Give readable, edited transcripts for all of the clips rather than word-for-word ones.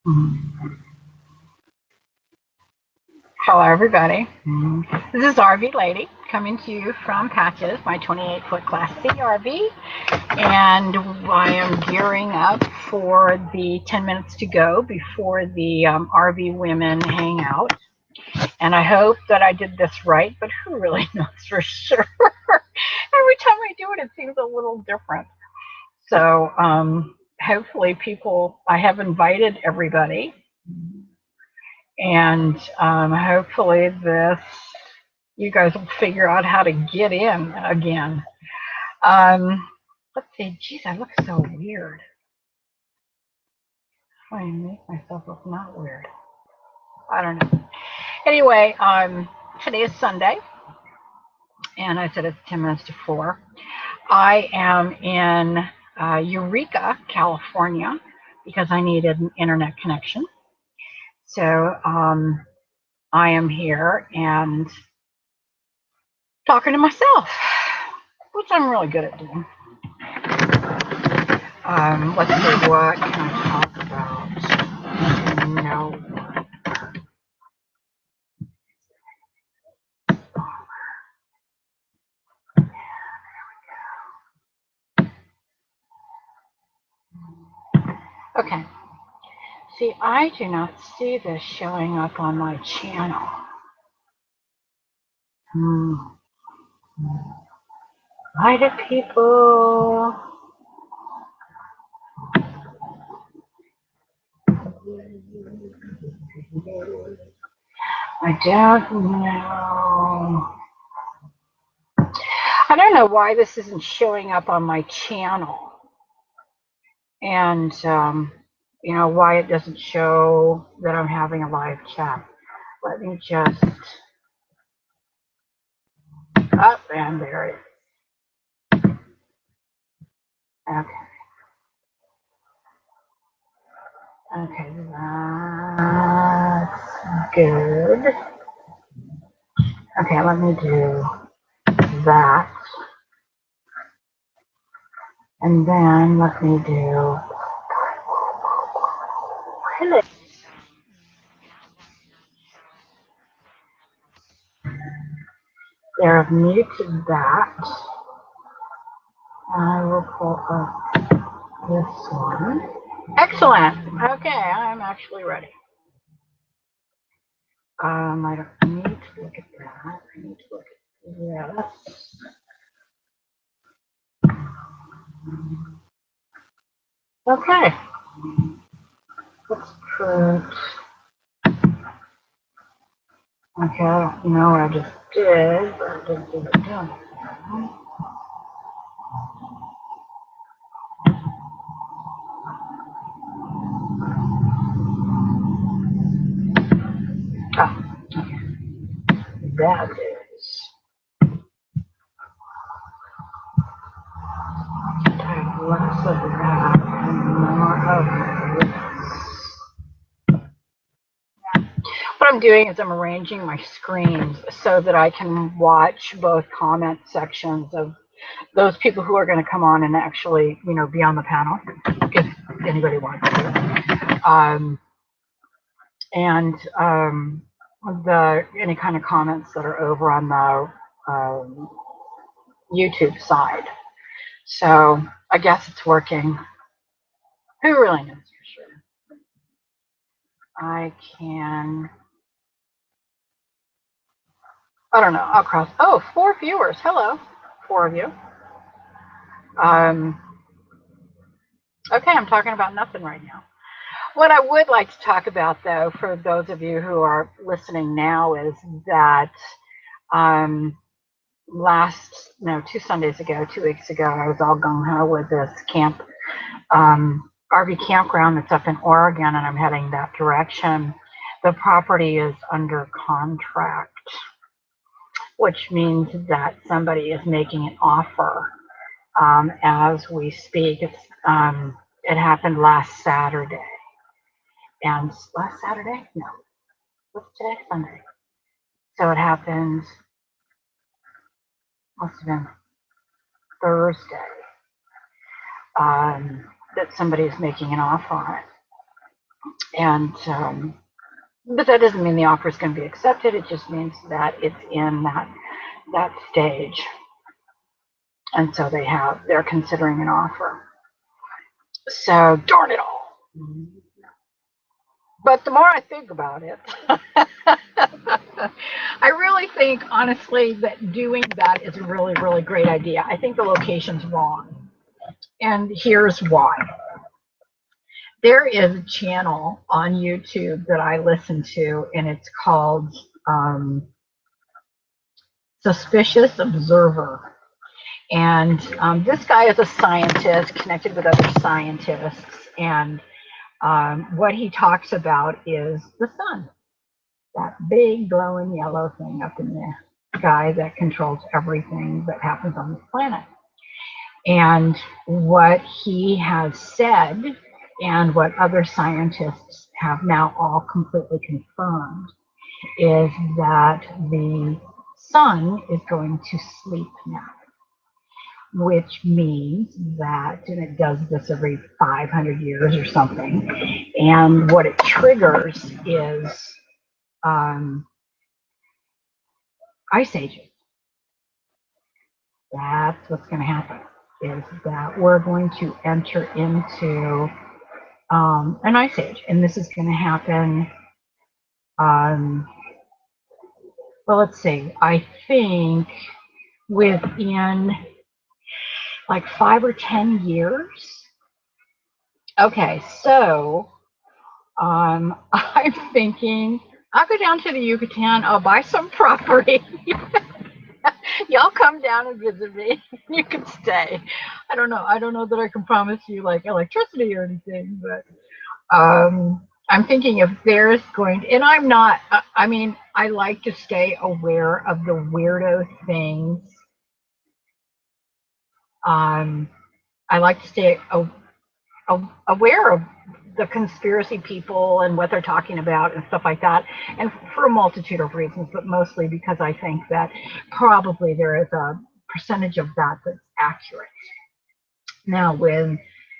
Hello, everybody. This is RV Lady coming to you from Patches, my 28-foot Class C RV, and I am gearing up for the 10 minutes to go before the RV Women Hangout. And I hope that I did this right, but who really knows for sure? Every time I do it, it seems a little different. So hopefully I have invited everybody. And hopefully you guys will figure out how to get in again. Let's see. Geez, I look so weird. How do I make myself look not weird? I don't know. Anyway, today is Sunday, and I said it's 10 minutes to 4. I am in Eureka, California, because I needed an internet connection. So I am here and talking to myself, which I'm really good at doing. Let's see, what can I talk about? No. Okay. See, I do not see this showing up on my channel. Hi to people. I don't know. I don't know why this isn't showing up on my channel. And, you know, why it doesn't show that I'm having a live chat. Let me just, up and there it is. Okay. Okay, that's good. Okay, let me do that. And then let me do, hello. There, I've muted that. I will pull up this one. Excellent. Okay, I'm actually ready. I don't need to look at that. I need to look at this. Okay. Let's put, okay, I don't know what I just did, but I didn't do it doing it. Oh, okay. That is. I have less of that and more of this. What I'm doing is I'm arranging my screens so that I can watch both comment sections of those people who are going to come on and actually, you know, be on the panel, if anybody wants to. And any kind of comments that are over on the YouTube side. So I guess it's working. Who really knows for sure? I can, I don't know, I'll cross. Oh, 4 viewers. Hello, 4 of you. Okay, I'm talking about nothing right now. What I would like to talk about, though, for those of you who are listening now, is that 2 Sundays ago, 2 weeks ago, I was all gung-ho with this RV campground that's up in Oregon, and I'm heading that direction. The property is under contract, which means that somebody is making an offer as we speak. It happened last Saturday. And last Saturday? No. What's today? Sunday. So it happened, must have been Thursday, that somebody is making an offer on it. And but that doesn't mean the offer is going to be accepted. It just means that it's in that stage, and so they're considering an offer. So darn it all. But the more I think about it, I really think, honestly, that doing that is a really, really great idea. I think the location's wrong. And here's why. There is a channel on YouTube that I listen to, and it's called Suspicious Observer. And this guy is a scientist connected with other scientists. And what he talks about is the sun, that big glowing yellow thing up in the sky that controls everything that happens on this planet. And what he has said, and what other scientists have now all completely confirmed, is that the sun is going to sleep now, which means that, and it does this every 500 years or something, and what it triggers is ice ages. That's what's going to happen, is that we're going to enter into an ice age, and this is going to happen, well, let's see, I think within like 5 or 10 years. Okay, so I'm thinking I'll go down to the Yucatan, I'll buy some property. Y'all come down and visit me. You can stay. I don't know that I can promise you like electricity or anything, but I'm thinking if there's going to, and I'm not, I mean, I like to stay aware of the weirdo things. I like to stay aware of the conspiracy people and what they're talking about and stuff like that, and for a multitude of reasons, but mostly because I think that probably there is a percentage of that that's accurate. Now, when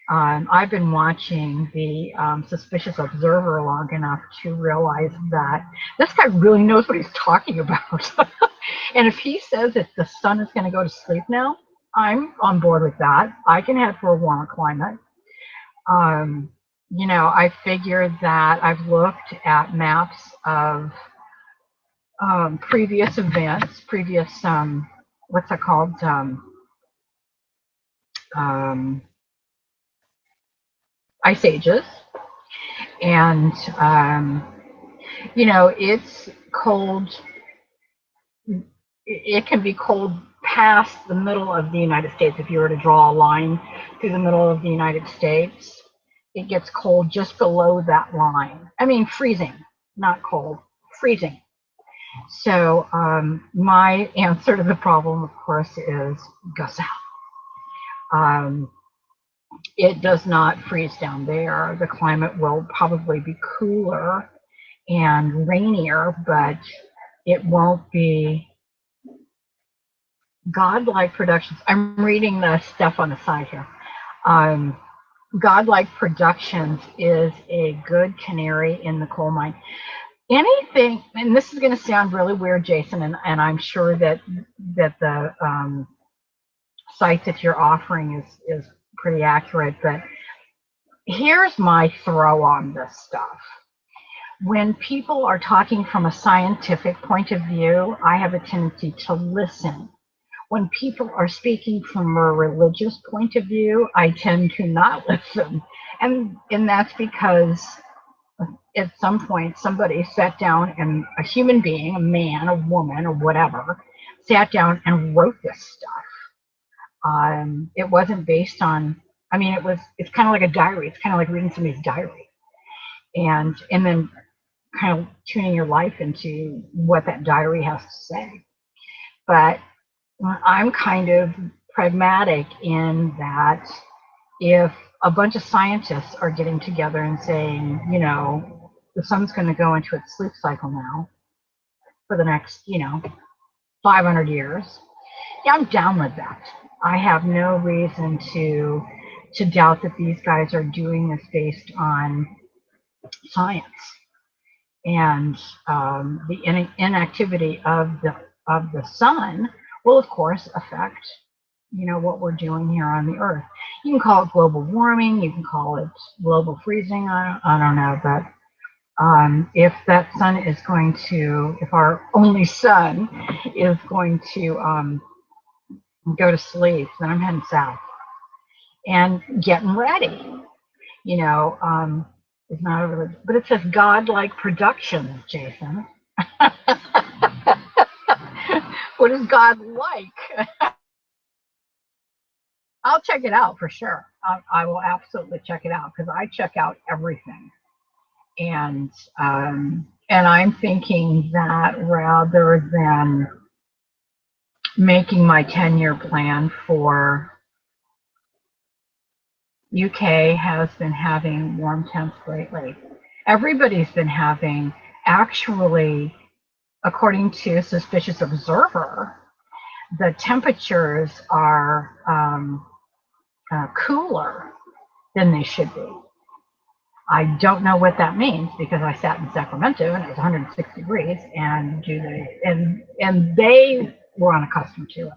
I've been watching the Suspicious Observer long enough to realize that this guy really knows what he's talking about. And if he says that the sun is going to go to sleep now, I'm on board with that. I can head for a warmer climate. You know, I figured that I've looked at maps of previous events, previous, what's it called? Ice ages. And, you know, it's cold. It can be cold past the middle of the United States. If you were to draw a line through the middle of the United States, it gets cold just below that line. I mean, freezing, not cold, freezing. So my answer to the problem, of course, is go south. It does not freeze down there. The climate will probably be cooler and rainier, but it won't be godlike productions. I'm reading the stuff on the side here. Godlike Productions is a good canary in the coal mine. Anything, and this is going to sound really weird, Jason, and I'm sure that the site that you're offering is pretty accurate, but here's my throw on this stuff. When people are talking from a scientific point of view, I have a tendency to listen. When people are speaking from a religious point of view, I tend to not listen. And that's because at some point somebody sat down, and a human being, a man, a woman, or whatever, sat down and wrote this stuff. It wasn't based on, I mean, it's kind of like a diary. It's kind of like reading somebody's diary. And then kind of tuning your life into what that diary has to say. But I'm kind of pragmatic in that if a bunch of scientists are getting together and saying, you know, the sun's going to go into its sleep cycle now for the next, you know, 500 years, yeah, I'm down with that. I have no reason to doubt that these guys are doing this based on science, and the inactivity of the sun will, of course, affect what we're doing here on the Earth. You can call it global warming, you can call it global freezing. I don't know, but if that sun is going to, if our only sun is going to go to sleep, then I'm heading south and getting ready. It's not a religion, but it says godlike productions, Jason. What is God like? I'll check it out for sure. I will absolutely check it out, because I check out everything. And I'm thinking that rather than making my 10-year plan for UK has been having warm temps lately. Everybody's been having, actually, according to a Suspicious Observer, the temperatures are cooler than they should be. I don't know what that means, because I sat in Sacramento and it was 106 degrees, and they were unaccustomed to it.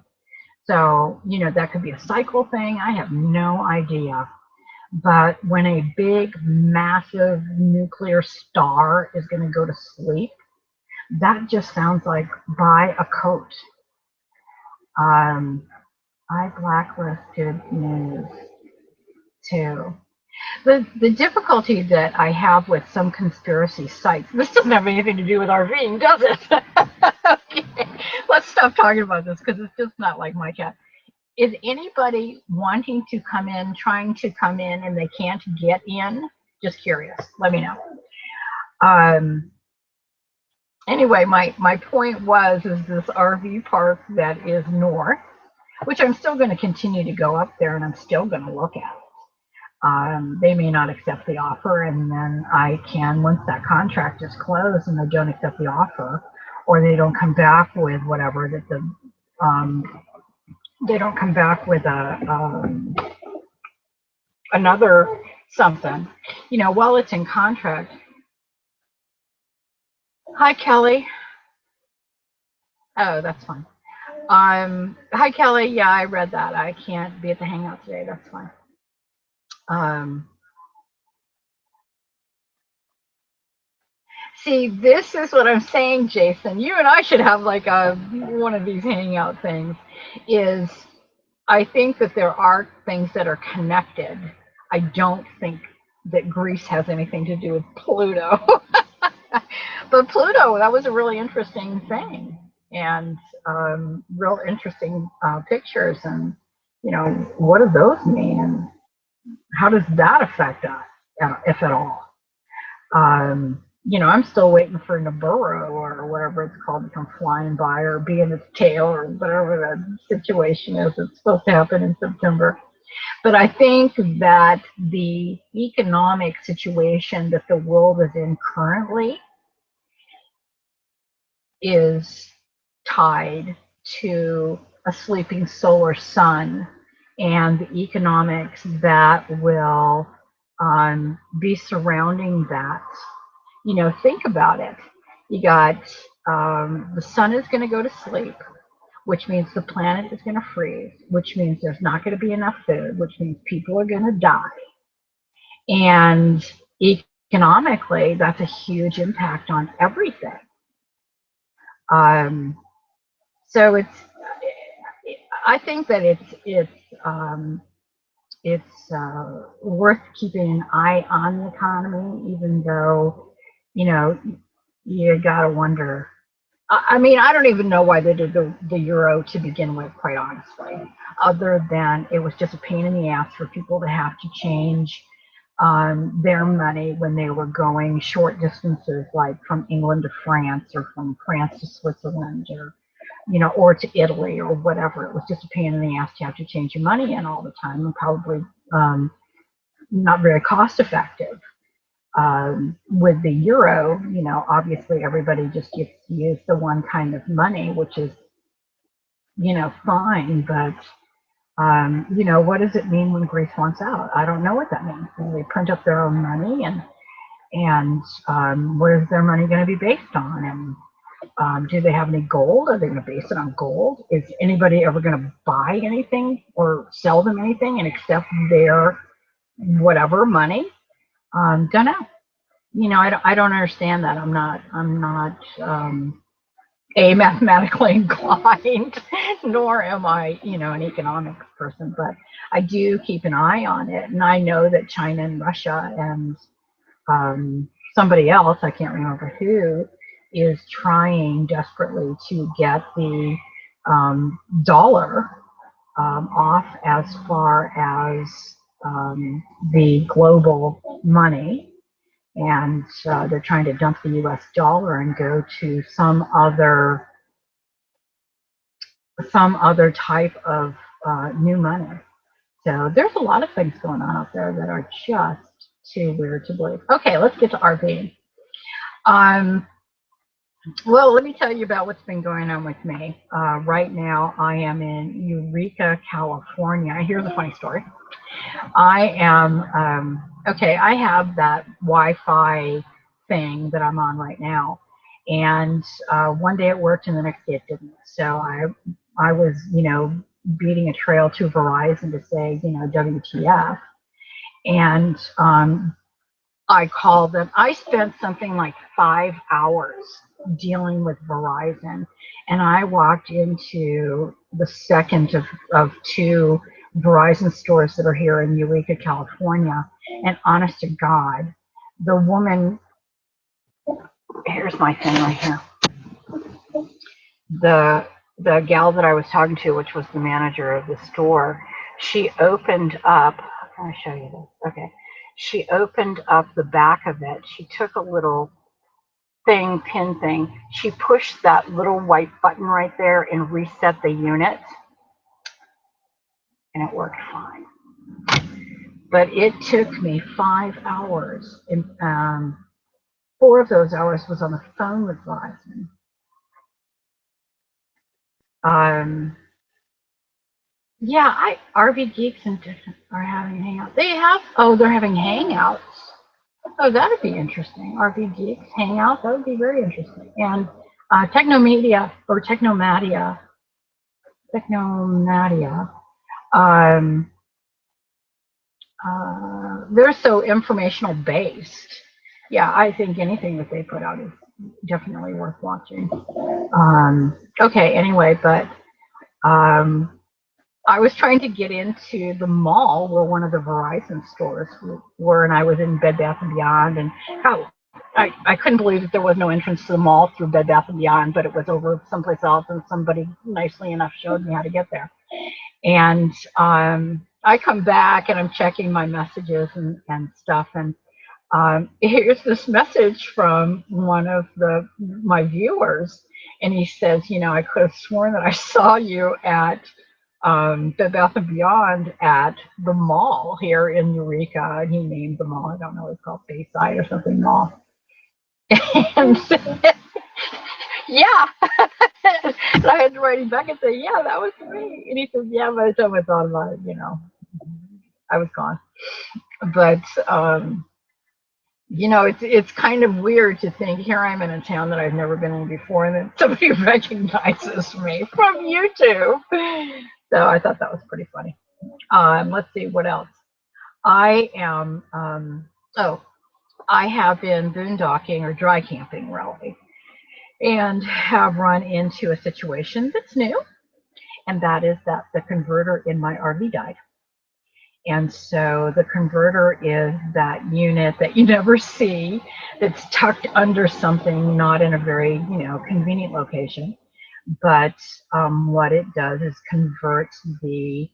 So, that could be a cycle thing. I have no idea. But when a big, massive nuclear star is going to go to sleep, that just sounds like buy a coat. I blacklisted news too. The difficulty that I have with some conspiracy sites, this doesn't have anything to do with RVing, does it? Okay, let's stop talking about this, because it's just not like my cat. Is anybody wanting to come in, trying to come in, and they can't get in? Just curious. Let me know. Anyway, my point is this RV park that is north, which I'm still going to continue to go up there, and I'm still going to look at it. They may not accept the offer, and then I can, once that contract is closed and they don't accept the offer, or they don't come back with whatever, that they don't come back with another something, while it's in contract. Hi, Kelly. Oh, that's fine. Hi, Kelly. Yeah, I read that. I can't be at the hangout today. That's fine. See, this is what I'm saying, Jason. You and I should have like one of these hangout things. I think that there are things that are connected. I don't think that Greece has anything to do with Pluto. But Pluto, that was a really interesting thing, and real interesting pictures. And, what do those mean? And how does that affect us, if at all? I'm still waiting for Nibiru, or whatever it's called, to come flying by, or be in its tail, or whatever the situation is. It's supposed to happen in September. But I think that the economic situation that the world is in currently is tied to a sleeping solar sun, and the economics that will be surrounding that. Think about it. You got the sun is going to go to sleep, which means the planet is going to freeze, which means there's not going to be enough food, which means people are going to die. And economically, that's a huge impact on everything. So I think that it's worth keeping an eye on the economy, even though, you gotta wonder. I mean, I don't even know why they did the euro to begin with, quite honestly, other than it was just a pain in the ass for people to have to change their money when they were going short distances, like from England to France, or from France to Switzerland, or to Italy, or whatever. It was just a pain in the ass to have to change your money in all the time, and probably not very cost effective. With the euro, obviously everybody just gets to use the one kind of money, which is, fine. But, what does it mean when Greece wants out? I don't know what that means. They print up their own money, And what is their money going to be based on? And do they have any gold? Are they going to base it on gold? Is anybody ever going to buy anything or sell them anything and accept their whatever money? Don't know. You know, I don't understand that. I'm not mathematically inclined, nor am I, you know, an economics person, but I do keep an eye on it. And I know that China and Russia and somebody else, I can't remember who, is trying desperately to get the dollar off as far as the global money. And they're trying to dump the US dollar and go to some other type of new money. So there's a lot of things going on out there that are just too weird to believe. Okay, let's get to RVing. Well, let me tell you about what's been going on with me. Right now, I am in Eureka, California. Here's a funny story. I am, okay, I have that Wi-Fi thing that I'm on right now. And one day it worked and the next day it didn't. So I was, you know, beating a trail to Verizon to say, you know, WTF. And I called them. I spent something like 5 hours dealing with Verizon. And I walked into the second of two Verizon stores that are here in Eureka, California. And honest to God, the woman, here's my thing right here. The gal that I was talking to, which was the manager of the store, she opened up, how can I show you this? Okay. She opened up the back of it. She took a little pin thing. She pushed that little white button right there and reset the unit. And it worked fine. But it took me 5 hours. And 4 of those hours was on the phone with Verizon. Yeah, RV Geeks and different are having hangouts. They're having hangouts. Oh, that'd be interesting. RV Geeks hangout, that would be very interesting. And Technomadia, they're so informational based. Yeah, I think anything that they put out is definitely worth watching. Okay, anyway, but I was trying to get into the mall where one of the Verizon stores were, and I was in Bed Bath & Beyond, and I couldn't believe that there was no entrance to the mall through Bed Bath & Beyond, but it was over someplace else, and somebody nicely enough showed me how to get there. And I come back, and I'm checking my messages and stuff, and here's this message from one of my viewers, and he says, you know, I could have sworn that I saw you at Bed Bath & Beyond at the mall here in Eureka, and he named the mall. I don't know, it's called Bayside or something mall. And yeah, and I had to write him back and say, yeah, that was me. And he says, yeah, by the time I thought about it, you know, I was gone. But you know, it's kind of weird to think here I'm in a town that I've never been in before, and then somebody recognizes me from YouTube. So I thought that was pretty funny. Let's see what else. I am. I have been boondocking or dry camping really, and have run into a situation that's new, and that is that the converter in my RV died. And so the converter is that unit that you never see, that's tucked under something, not in a very, you know, convenient location. But what it does is converts the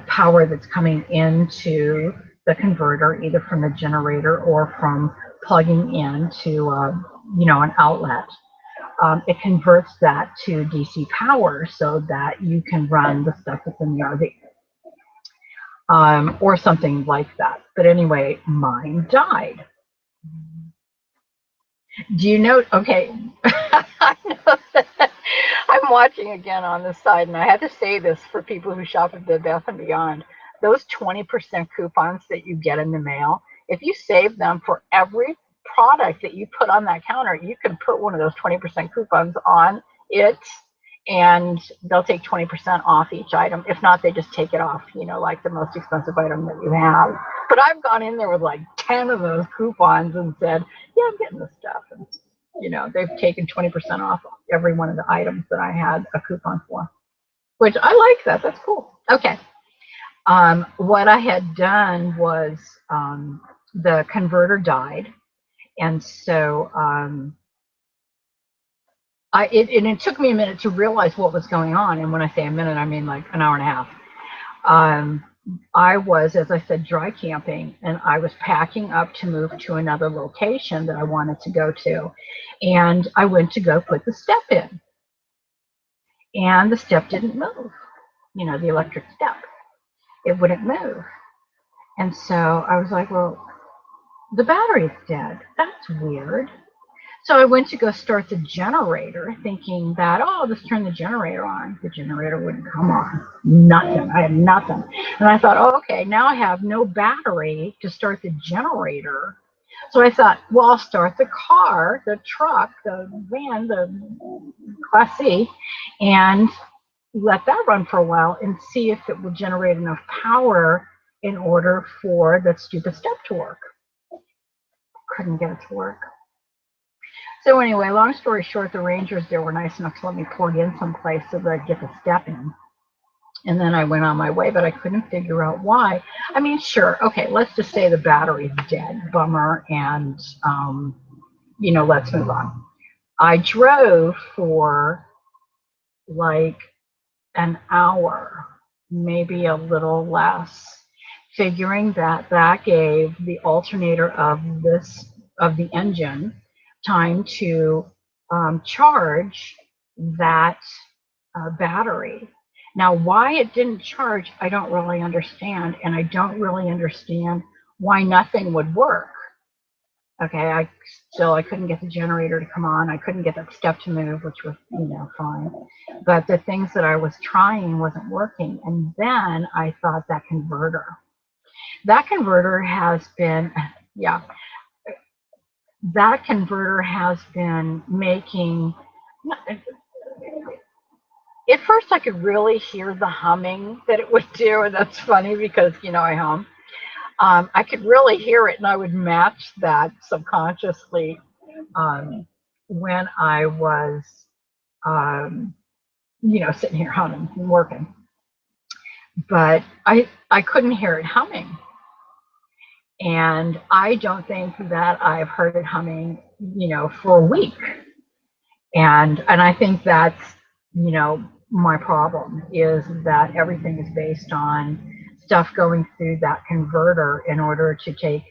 power that's coming into the converter, either from the generator or from plugging into, you know, an outlet. It converts that to DC power so that you can run the stuff that's in the RV, or something like that. But anyway, mine died. Do you know? Okay, I know that I'm watching again on the side, and I had to say this for people who shop at Bed Bath & Beyond. Those 20% coupons that you get in the mail, if you save them for every product that you put on that counter, you can put one of those 20% coupons on it, and they'll take 20% off each item. If not, they just take it off, you know, like the most expensive item that you have. But I've gone in there with like 10 of those coupons and said, yeah, I'm getting this stuff. And, you know, they've taken 20% off every one of the items that I had a coupon for, which I like that. That's cool. Okay. What I had done was the converter died. And so it took me a minute to realize what was going on. And when I say a minute, I mean like an hour and a half. I was, as I said, dry camping, and I was packing up to move to another location that I wanted to go to. And I went to go put the step in. And the step didn't move, you know, the electric step. It wouldn't move. And so I was like, well, the battery's dead. That's weird. So I went to go start the generator, thinking that, oh, I'll just turn the generator on. The generator wouldn't come on. Nothing. I had nothing. And I thought, oh, okay, now I have no battery to start the generator. So I thought, well, I'll start the car, the truck, the van, the Class C, and let that run for a while and see if it will generate enough power in order for that stupid step to work. Couldn't get it to work. So anyway, long story short, the rangers there were nice enough to let me plug in someplace so that I'd get the step in. And then I went on my way, but I couldn't figure out why. I mean, sure, okay, let's just say the battery's dead, bummer, and, you know, let's move on. I drove for like an hour, maybe a little less, figuring that that gave the alternator of the engine time to charge that battery. Now, why it didn't charge, I don't really understand, and I don't really understand why nothing would work. Okay, I couldn't get the generator to come on. I couldn't get that step to move, which was, you know, fine. But the things that I was trying wasn't working. And then I thought that converter has been, yeah, that converter has been making, at first I could really hear the humming that it would do, and that's funny because, you know, I hum. I could really hear it, and I would match that subconsciously when I was, you know, sitting here humming and working. But I couldn't hear it humming. And I don't think that I've heard it humming, you know, for a week. And I think that's, you know, my problem is that everything is based on stuff going through that converter in order to take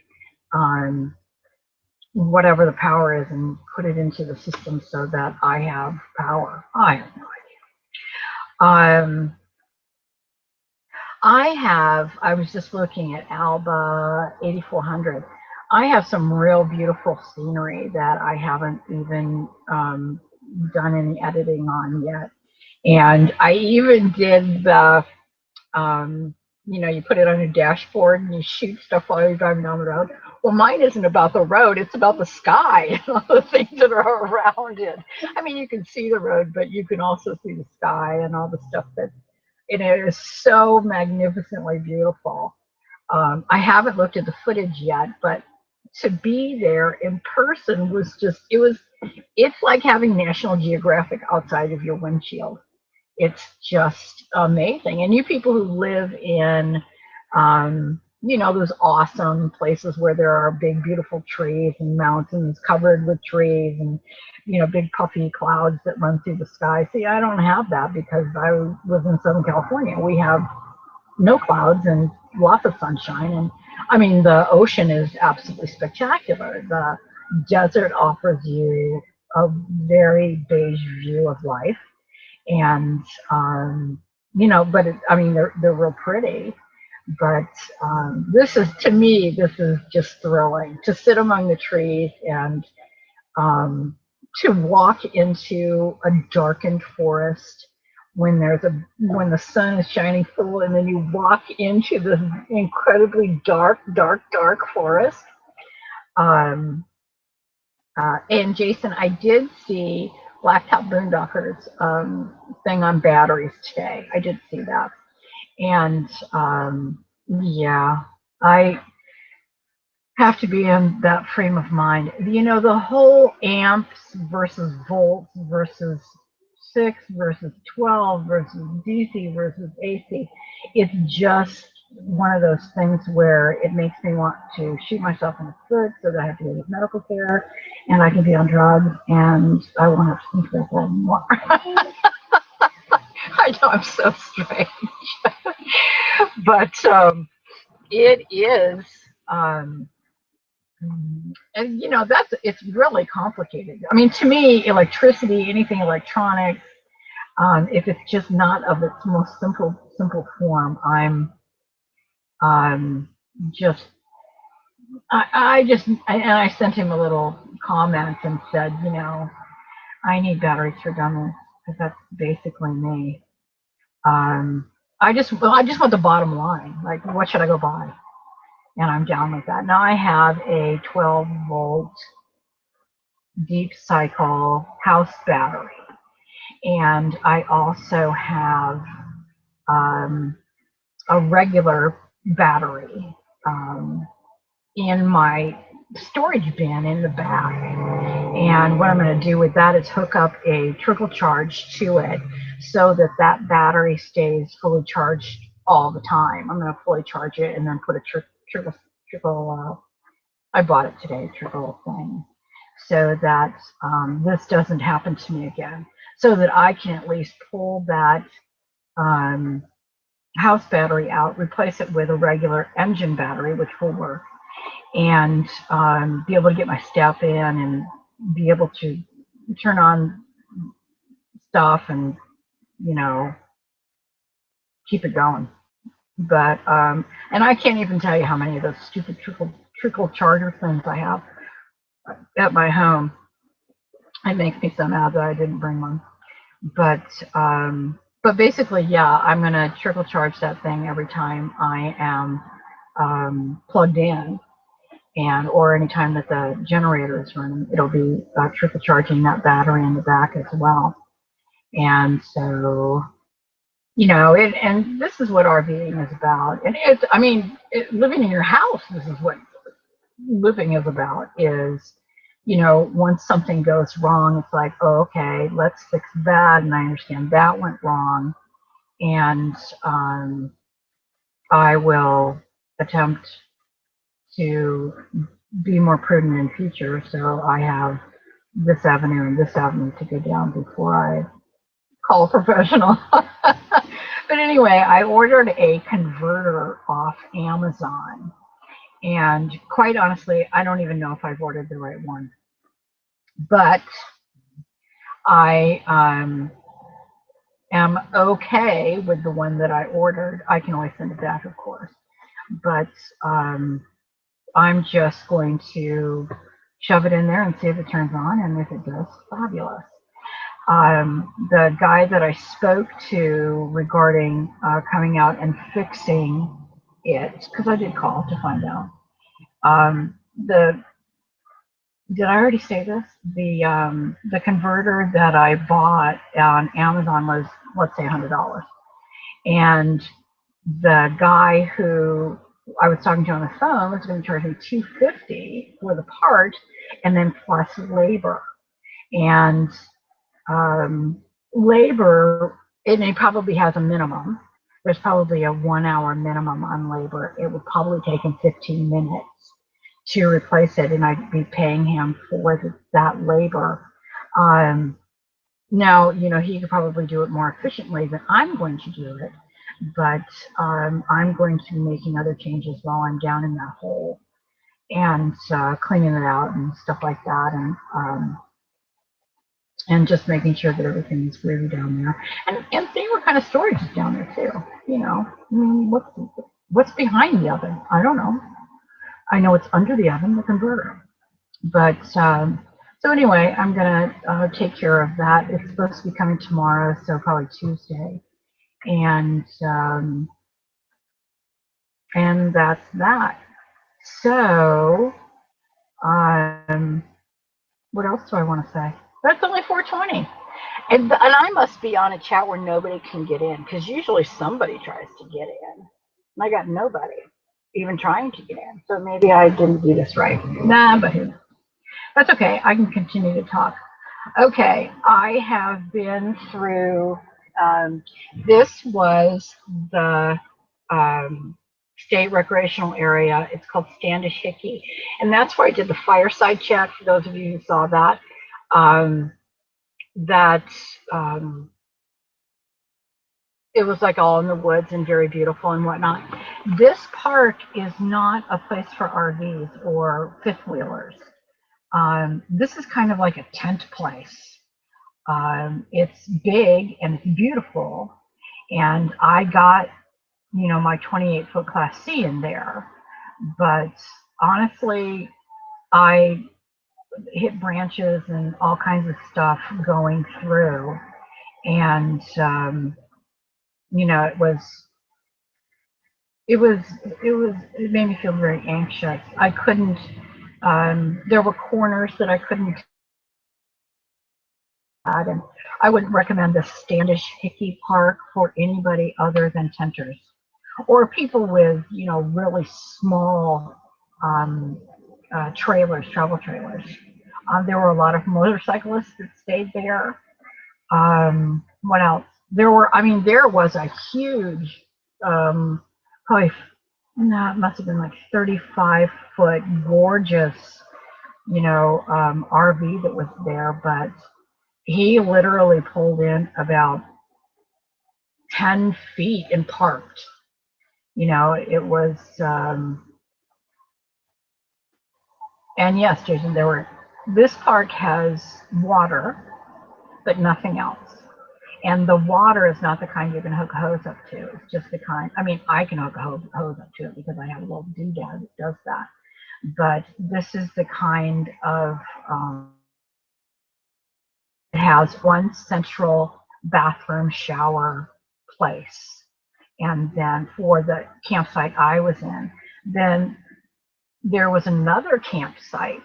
whatever the power is and put it into the system so that I have power. I have no idea. I was just looking at Alba 8400. I have some real beautiful scenery that I haven't even done any editing on yet. And I even did the, you know, you put it on a dashboard and you shoot stuff while you're driving down the road. Well, mine isn't about the road, it's about the sky and all the things that are around it. I mean, you can see the road, but you can also see the sky and all the stuff that, and it is so magnificently beautiful. I haven't looked at the footage yet, but to be there in person was just, it's like having National Geographic outside of your windshield. It's just amazing. And you people who live in, you know, those awesome places where there are big, beautiful trees and mountains covered with trees and, you know, big puffy clouds that run through the sky. See, I don't have that because I live in Southern California. We have no clouds and lots of sunshine. And I mean, the ocean is absolutely spectacular. The desert offers you a very beige view of life. And, you know, but I mean, they're real pretty. But this is, to me, this is just thrilling to sit among the trees and to walk into a darkened forest when when the sun is shining full, and then you walk into this incredibly dark, dark forest. Um, and Jason, I did see Blacktop Boondockers thing on batteries today. I did see that, and yeah, I have to be in that frame of mind. You know, the whole amps versus volts versus 6 versus 12 versus DC versus AC. It's just one of those things where it makes me want to shoot myself in the foot so that I have to go to medical care and I can be on drugs and I won't have to think about that anymore. I know I'm so strange. But it is. And you know, it's really complicated. I mean, to me, electricity, anything electronic, if it's just not of its most simple form, I'm just I sent him a little comment and said, you know, I need batteries for dummies because that's basically me. I just want the bottom line. Like, what should I go buy? And I'm down with that. Now I have a 12-volt deep cycle house battery, and I also have a regular battery in my storage bin in the back. And what I'm going to do with that is hook up a trickle charge to it so that that battery stays fully charged all the time. I'm going to fully charge it and then put a trickle I bought it today, trickle thing, so that this doesn't happen to me again, so that I can at least pull that house battery out, replace it with a regular engine battery, which will work, and be able to get my step in and be able to turn on stuff and, you know, keep it going. But and I can't even tell you how many of those stupid trickle charger things I have at my home. It makes me so mad that I didn't bring one. But basically, yeah, I'm gonna trickle charge that thing every time I am plugged in, and or anytime that the generator is running, it'll be trickle charging that battery in the back as well. And so, you know, and this is what RVing is about. And it's, I mean, living in your house, this is what living is about, is, you know, once something goes wrong, it's like, oh, okay, let's fix that. And I understand that went wrong. And I will attempt to be more prudent in future. So I have this avenue and this avenue to go down before I call a professional. But anyway, I ordered a converter off Amazon, and quite honestly, I don't even know if I've ordered the right one. But I am okay with the one that I ordered. I can always send it back, of course. But I'm just going to shove it in there and see if it turns on, and if it does, fabulous. The guy that I spoke to regarding coming out and fixing it, because I did call to find out. Did I already say this? The converter that I bought on Amazon was, let's say, $100, and the guy who I was talking to on the phone was going to charge me $250 for the part, and then plus labor. And labor, it probably has a minimum. There's probably a 1 hour minimum on labor. It would probably take him 15 minutes to replace it, and I'd be paying him for that labor. Now, you know, he could probably do it more efficiently than I'm going to do it, but I'm going to be making other changes while I'm down in that hole, and cleaning it out and stuff like that, and just making sure that everything's groovy down there. And seeing what kind of storage is down there too. You know, I mean, what's behind the oven? I don't know. I know it's under the oven, the converter. But So anyway, I'm gonna take care of that. It's supposed to be coming tomorrow, so probably Tuesday, and that's that. So what else do I want to say? That's only 4:20, and I must be on a chat where nobody can get in, because usually somebody tries to get in, and I got nobody even trying to get in. So maybe I didn't do this right. Nah, but who knows? That's okay. I can continue to talk. Okay, I have been through, this was the state recreational area. It's called Standish Hickey. And that's where I did the fireside chat, for those of you who saw that. That it was like all in the woods and very beautiful and whatnot. This park is not a place for RVs or fifth wheelers. This is kind of like a tent place. It's big and it's beautiful, and I got, you know, my 28-foot Class C in there, but honestly, I hit branches and all kinds of stuff going through, and you know, it made me feel very anxious. I couldn't. There were corners that I couldn't. And I wouldn't recommend the Standish Hickey Park for anybody other than tenters or people with, you know, really small trailers, travel trailers. There were a lot of motorcyclists that stayed there. What else? There was a huge, probably, no, it must have been like 35-foot gorgeous, you know, RV that was there, but he literally pulled in about 10 feet and parked. You know, it was, and yes, Jason, this park has water, but nothing else. And the water is not the kind you're going to hook a hose up to. It's just the kind, I mean, I can hook a hose up to it because I have a little doodad that does that. But this is the kind of, it has one central bathroom shower place. And then for the campsite I was in, then there was another campsite,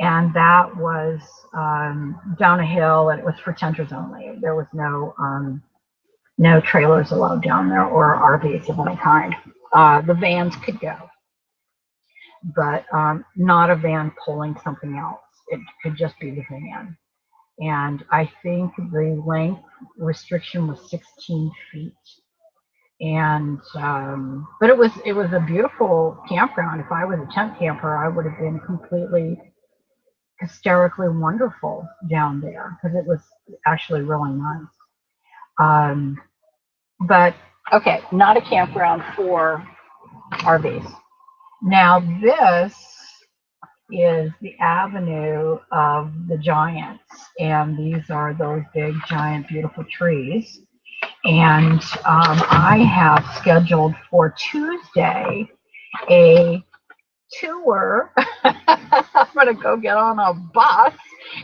and that was down a hill, and it was for tenters only. There was no trailers allowed down there or RVs of any kind. The vans could go, but not a van pulling something else. It could just be the van. And I think the length restriction was 16 feet. And but it was a beautiful campground. If I was a tent camper, I would have been completely hysterically wonderful down there because it was actually really nice. But okay, not a campground for RVs. Now this is the Avenue of the Giants, and these are those big, giant, beautiful trees. And I have scheduled for Tuesday a tour. I'm going to go get on a bus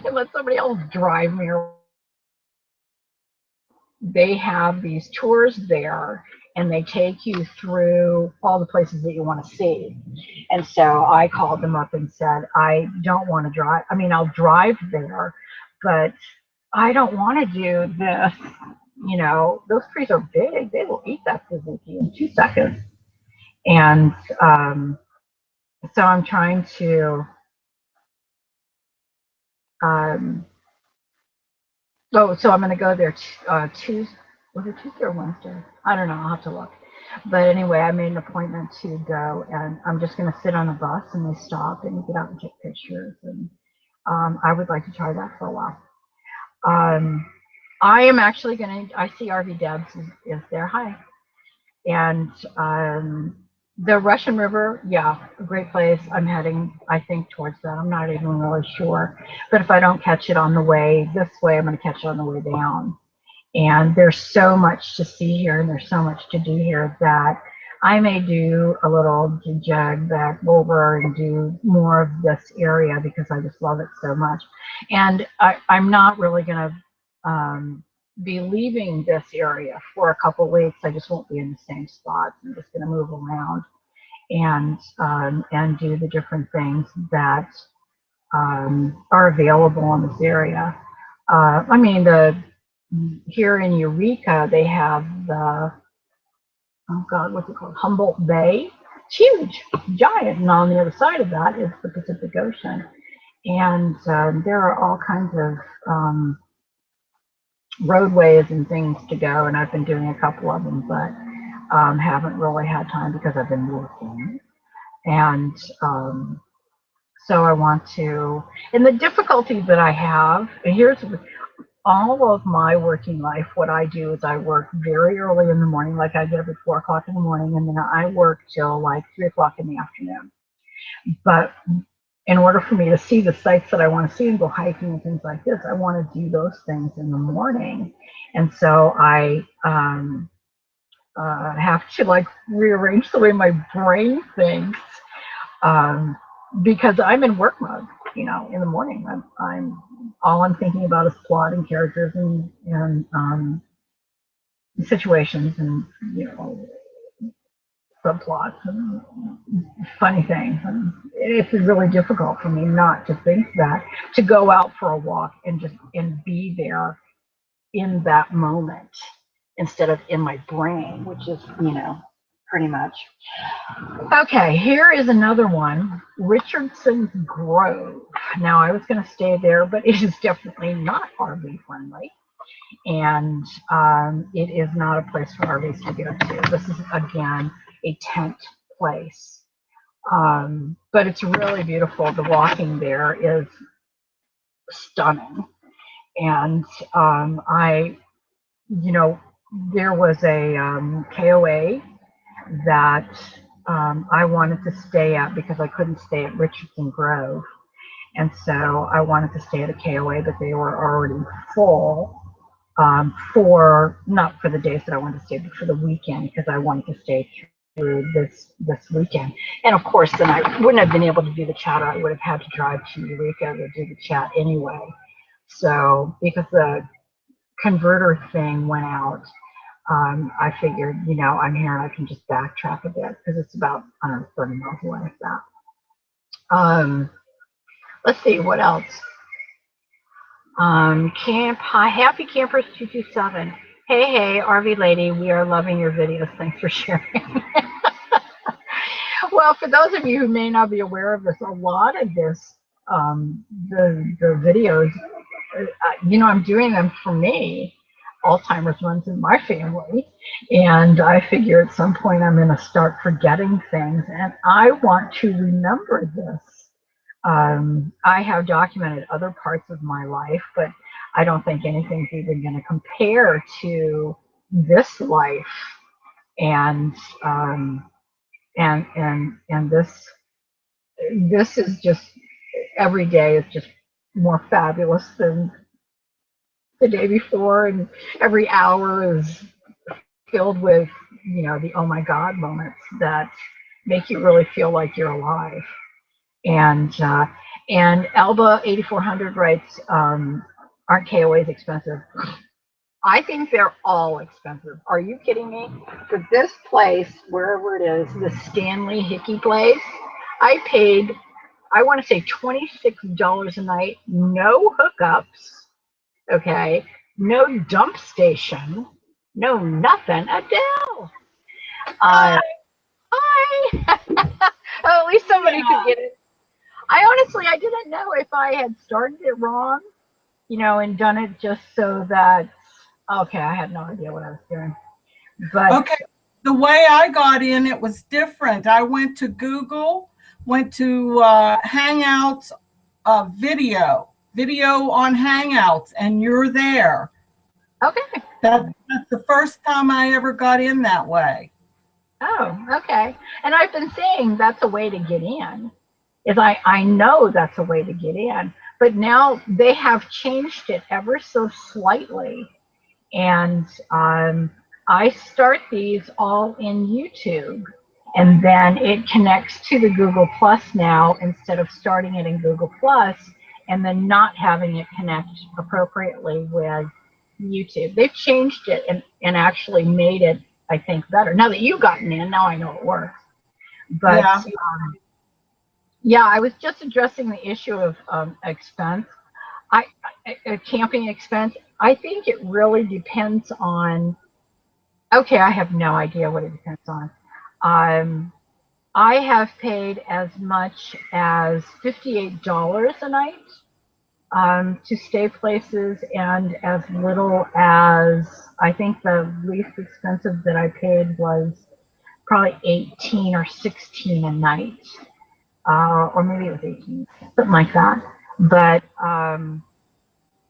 and let somebody else drive me around. They have these tours there, and they take you through all the places that you want to see. And so I called them up and said, I don't want to drive. I mean, I'll drive there, but I don't want to do this. You know, those trees are big. They will eat that Suzuki in 2 seconds. And so I'm trying to, so I'm going to go there Tuesday. Was it Tuesday or Wednesday? I don't know. I'll have to look. But anyway, I made an appointment to go, and I'm just going to sit on a bus, and they stop, and you get out and take pictures. And I would like to try that for a while. I am actually going to, I see RV Debs is there. Hi. And the Russian River, yeah, a great place. I'm heading, I think, towards that. I'm not even really sure. But if I don't catch it on the way this way, I'm going to catch it on the way down. And there's so much to see here, and there's so much to do here that I may do a little jag back over and do more of this area because I just love it so much. And I'm not really going to be leaving this area for a couple weeks. I just won't be in the same spot. I'm just going to move around and do the different things that are available in this area. I mean, here in Eureka, they have the, oh God, what's it called? Humboldt Bay. It's huge, giant. And on the other side of that is the Pacific Ocean. And there are all kinds of roadways and things to go. And I've been doing a couple of them, but haven't really had time because I've been working. And so I want to, and the difficulty that I have, and here's all of my working life, what I do is I work very early in the morning, like I get up at 4 o'clock in the morning, and then I work till like 3 o'clock in the afternoon. But in order for me to see the sites that I want to see and go hiking and things like this, I want to do those things in the morning. And so I have to like rearrange the way my brain thinks because I'm in work mode, you know, in the morning. I'm all I'm thinking about is plot and characters and situations and, you know, subplots and funny things. And it's really difficult for me not to think that, to go out for a walk and just be there in that moment instead of in my brain, which is, you know, pretty much. Okay, here is another one, Richardson's Grove. Now, I was going to stay there, but it is definitely not RV friendly. And it is not a place for RVs to go to. This is, again, a tent place. But it's really beautiful. The walking there is stunning. And you know, there was a KOA that I wanted to stay at because I couldn't stay at Richardson Grove. And so I wanted to stay at a KOA, but they were already full for, not for the days that I wanted to stay, but for the weekend, because I wanted to stay through this weekend. And of course, then I wouldn't have been able to do the chat. I would have had to drive to Eureka to do the chat anyway. So because the converter thing went out, I figured, you know, I'm here and I can just backtrack a bit because it's about 30 miles away like that. Let's see what else. Hi, Happy Campers 227. Hey, RV lady, we are loving your videos. Thanks for sharing. Well, for those of you who may not be aware of this, a lot of this, the videos, you know, I'm doing them for me. Alzheimer's runs in my family, and I figure at some point I'm going to start forgetting things, and I want to remember this. I have documented other parts of my life, but I don't think anything's even going to compare to this life, and this is just, every day is just more fabulous than the day before, and every hour is filled with, you know, the oh my God moments that make you really feel like you're alive. And Alba 8400 writes, aren't KOAs expensive? I think they're all expensive. Are you kidding me? For this place, wherever it is, the Stanley Hickey place, I paid, I want to say $26 a night, no hookups. Okay, no dump station, no nothing. Adele. Hi. Oh, at least somebody could get it. I didn't know if I had started it wrong, you know, and done it just so that, okay, I had no idea what I was doing. But okay, the way I got in, it was different. I went to Google, went to Hangouts, video on Hangouts, and you're there. Okay. That's the first time I ever got in that way. Oh, okay. And I've been saying that's a way to get in. I know that's a way to get in, but now they have changed it ever so slightly. And I start these all in YouTube, and then it connects to the Google Plus now instead of starting it in Google Plus and then not having it connect appropriately with YouTube. They've changed it and actually made it, I think, better. Now that you've gotten in, now I know it works. But Yeah. yeah, I was just addressing the issue of expense. Camping expense. I think it really depends on. Okay, I have no idea what it depends on. I have paid as much as $58 a night to stay places, and as little as I think the least expensive that I paid was probably 18 or 16 a night, or maybe it was 18, something like that. But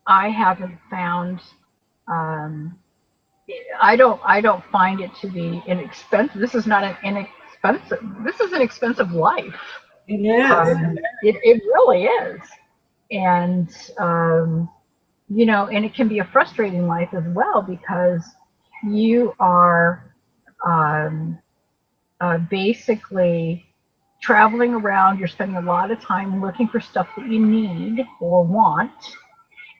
I haven't found. Um, I don't find it to be inexpensive. This is not an inexpensive. This is an expensive life. It is. It really is, and and it can be a frustrating life as well because you are um, basically traveling around. You're spending a lot of time looking for stuff that you need or want,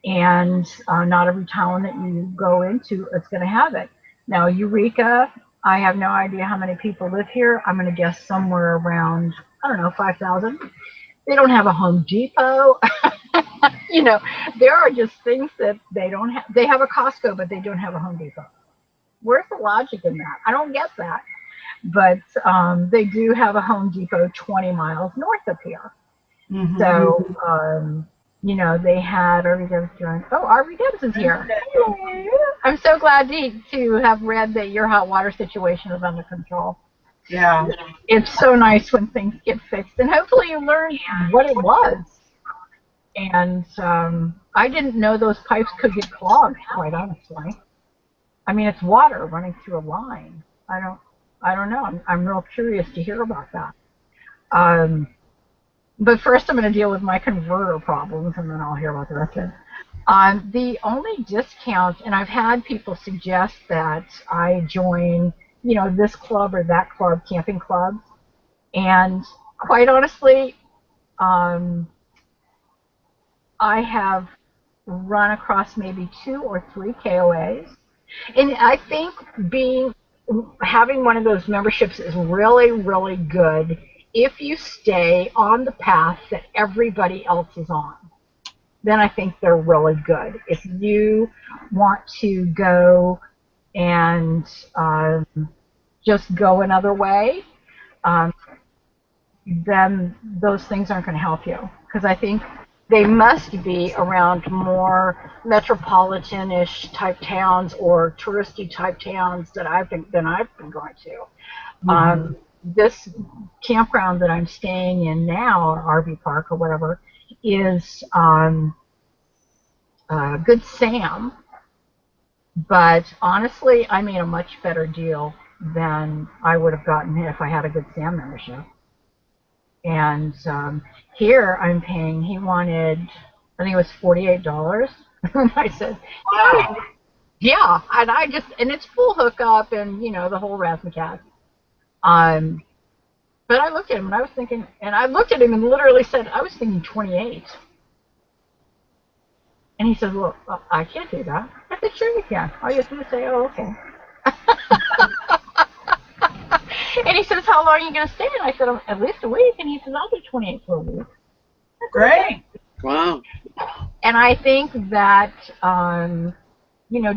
and not every town that you go into is going to have it. Now, Eureka, I have no idea how many people live here. I'm going to guess somewhere around, I don't know, 5,000. They don't have a Home Depot. There are just things that they don't have. They have a Costco, but they don't have a Home Depot. Where's the logic in that? I don't get that. But they do have a Home Depot 20 miles north of here. Mm-hmm. So, they had RV Debs join. Oh, RV Debs is here. I'm so glad to have read that your hot water situation is under control. Yeah. It's so nice when things get fixed, and hopefully you learned what it was. And I didn't know those pipes could get clogged, quite honestly. I mean, it's water running through a line. I don't know. I'm real curious to hear about that. But first, I'm going to deal with my converter problems, and then I'll hear about the rest of it. The only discount, and I've had people suggest that I join, this club or that club, camping clubs, and quite honestly, I have run across maybe 2 or 3 KOAs, and I think having one of those memberships is really, really good if you stay on the path that everybody else is on. Then I think they're really good. If you want to go and just go another way, then those things aren't going to help you. Because I think they must be around more metropolitan-ish type towns or touristy type towns that I've been going to. Mm-hmm. This campground that I'm staying in now, or RV park or whatever, is Good Sam. But honestly, I made a much better deal than I would have gotten if I had a Good Sam membership. And here I'm paying, he wanted, I think it was $48. And I said, wow. Yeah, and it's full hookup and, the whole razzmatazz. But I looked at him and I was thinking, and I looked at him and literally said, I was thinking 28. And he said, well, I can't do that. I said, sure you can. All you have to do is say, oh, okay. And he says, how long are you going to stay? And I said, at least a week. And he says, I'll do 28 for a week. Great. Wow. And I think that,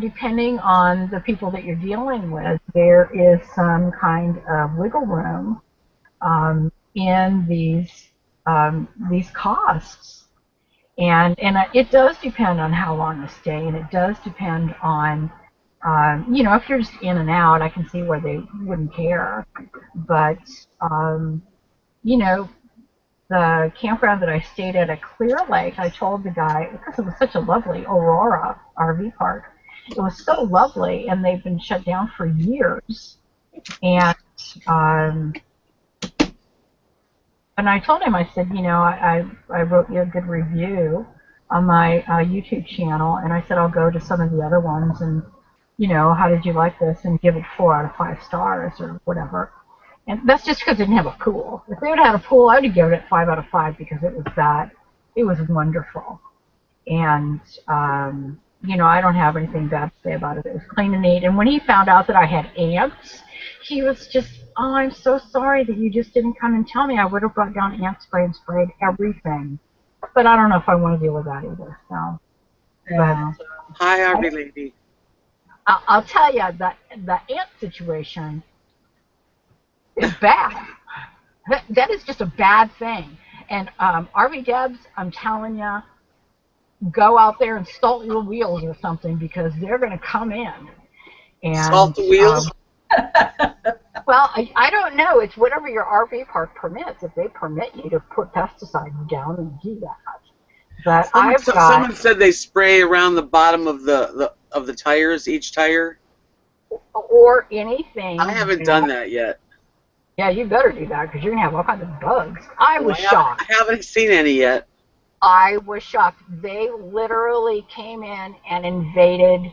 depending on the people that you're dealing with, there is some kind of wiggle room in these costs. And it does depend on how long you stay, and it does depend on, if you're just in and out, I can see where they wouldn't care. But, the campground that I stayed at Clear Lake, I told the guy, because it was such a lovely Aurora RV park, it was so lovely, and they've been shut down for years. And I told him, I said, I wrote you a good review on my YouTube channel, and I said I'll go to some of the other ones and you know, how did you like this, and give it 4 out of 5 stars or whatever. And that's just because it didn't have a pool. If they would have had a pool, I would give it 5 out of 5 because it was wonderful. And, you know, I don't have anything bad to say about it. It was clean and neat. And when he found out that I had ants, he was just, oh, I'm so sorry that you just didn't come and tell me. I would have brought down ant spray and sprayed everything. But I don't know if I want to deal with that either. So, Yeah. Hi, RV lady. I'll tell you, the ant situation is bad. That is just a bad thing. And RV Debs, I'm telling you, go out there and salt your wheels or something because they're going to come in. And, Salt the wheels? Well, I don't know. It's whatever your RV park permits. If they permit you to put pesticides down and do that. But someone said they spray around the bottom of the tires, each tire. Or anything. I haven't done that yet. Yeah, you better do that because you're going to have all kinds of bugs. I was shocked. I haven't seen any yet. I was shocked. They literally came in and invaded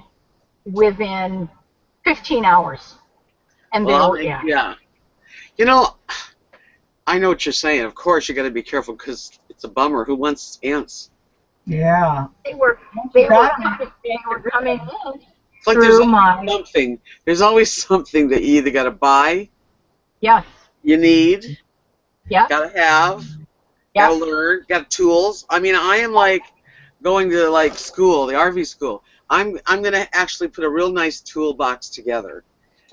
within 15 hours. And yeah. You know, I know what you're saying. Of course, you got to be careful because it's a bummer. Who wants ants? Yeah. They were coming in. It's like there's always something. There's always something that you either got to buy. Yes. You need. Yeah. Got to have. Got to learn. Got tools. I mean, I am like going to like school, the RV school. I'm going to actually put a real nice toolbox together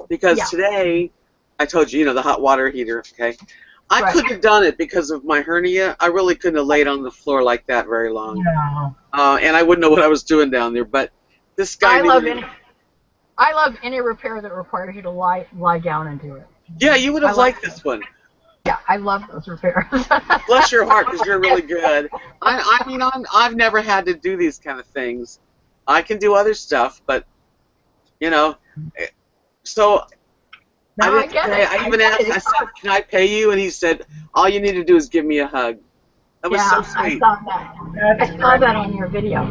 because today, I told you, you know, the hot water heater. Okay. I couldn't have done it because of my hernia. I really couldn't have laid on the floor like that very long. No. And I wouldn't know what I was doing down there. But this guy. I love any repair that requires you to lie down and do it. Yeah, you would have liked this one. Yeah, I love those repairs. Bless your heart, because you're really good. I mean, I've never had to do these kind of things. I can do other stuff, but you know, so. I even asked. I said, "Can I pay you?" And he said, "All you need to do is give me a hug." That was so sweet. I saw that. I saw that on your video.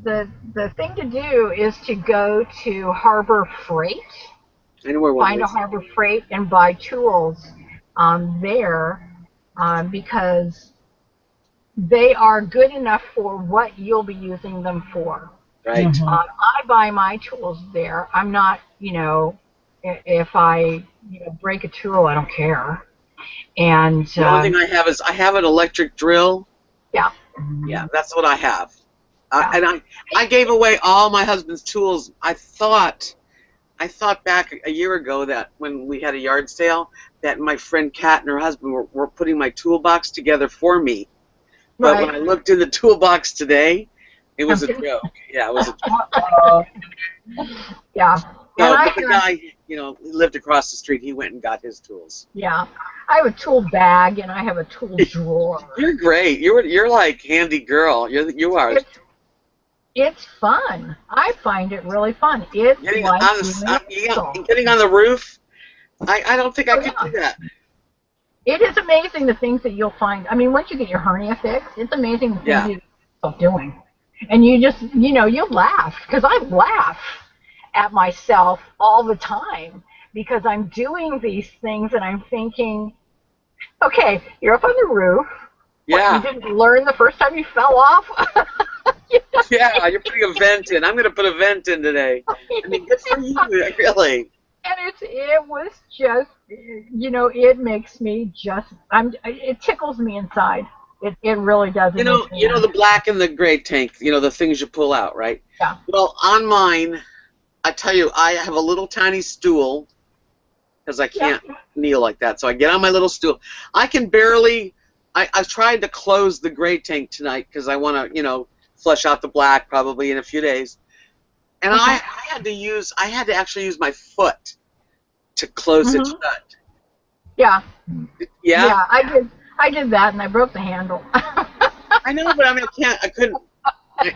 The thing to do is to go to Harbor Freight. Find a Harbor Freight and buy tools there because they are good enough for what you'll be using them for. Right. I buy my tools there. I'm not, you know, if I break a tool, I don't care. And the only thing I have is I have an electric drill. Yeah. Yeah, that's what I have. And I gave away all my husband's tools. I thought back a year ago that when we had a yard sale that my friend Kat and her husband were putting my toolbox together for me. But when I looked in the toolbox today, it was a joke. Yeah, it was a joke. Yeah. So, but the guy, you know, lived across the street. He went and got his tools. Yeah. I have a tool bag and I have a tool drawer. You're great. You're like handy girl. You are. It's fun. I find it really fun. It's getting on the roof. I don't think I could do that. It is amazing the things that you'll find. I mean, once you get your hernia fixed, it's amazing the things you're doing. And you just, you know, you laugh because I laugh at myself all the time because I'm doing these things and I'm thinking, okay, you're up on the roof. Yeah. What, you didn't learn the first time you fell off? Yeah, you're putting a vent in. I'm going to put a vent in today. I mean, good for you, really. And it was just, you know, it makes me just, it tickles me inside. It really does. You know the black and the gray tank, you know, the things you pull out, right? Yeah. Well, on mine, I tell you, I have a little tiny stool because I can't kneel like that. So I get on my little stool. I can barely, I've tried to close the gray tank tonight because I want to, you know, flush out the black probably in a few days. And I had to actually use my foot to close it shut. Yeah. Yeah? Yeah, I did that and I broke the handle. I know, but I mean, I couldn't,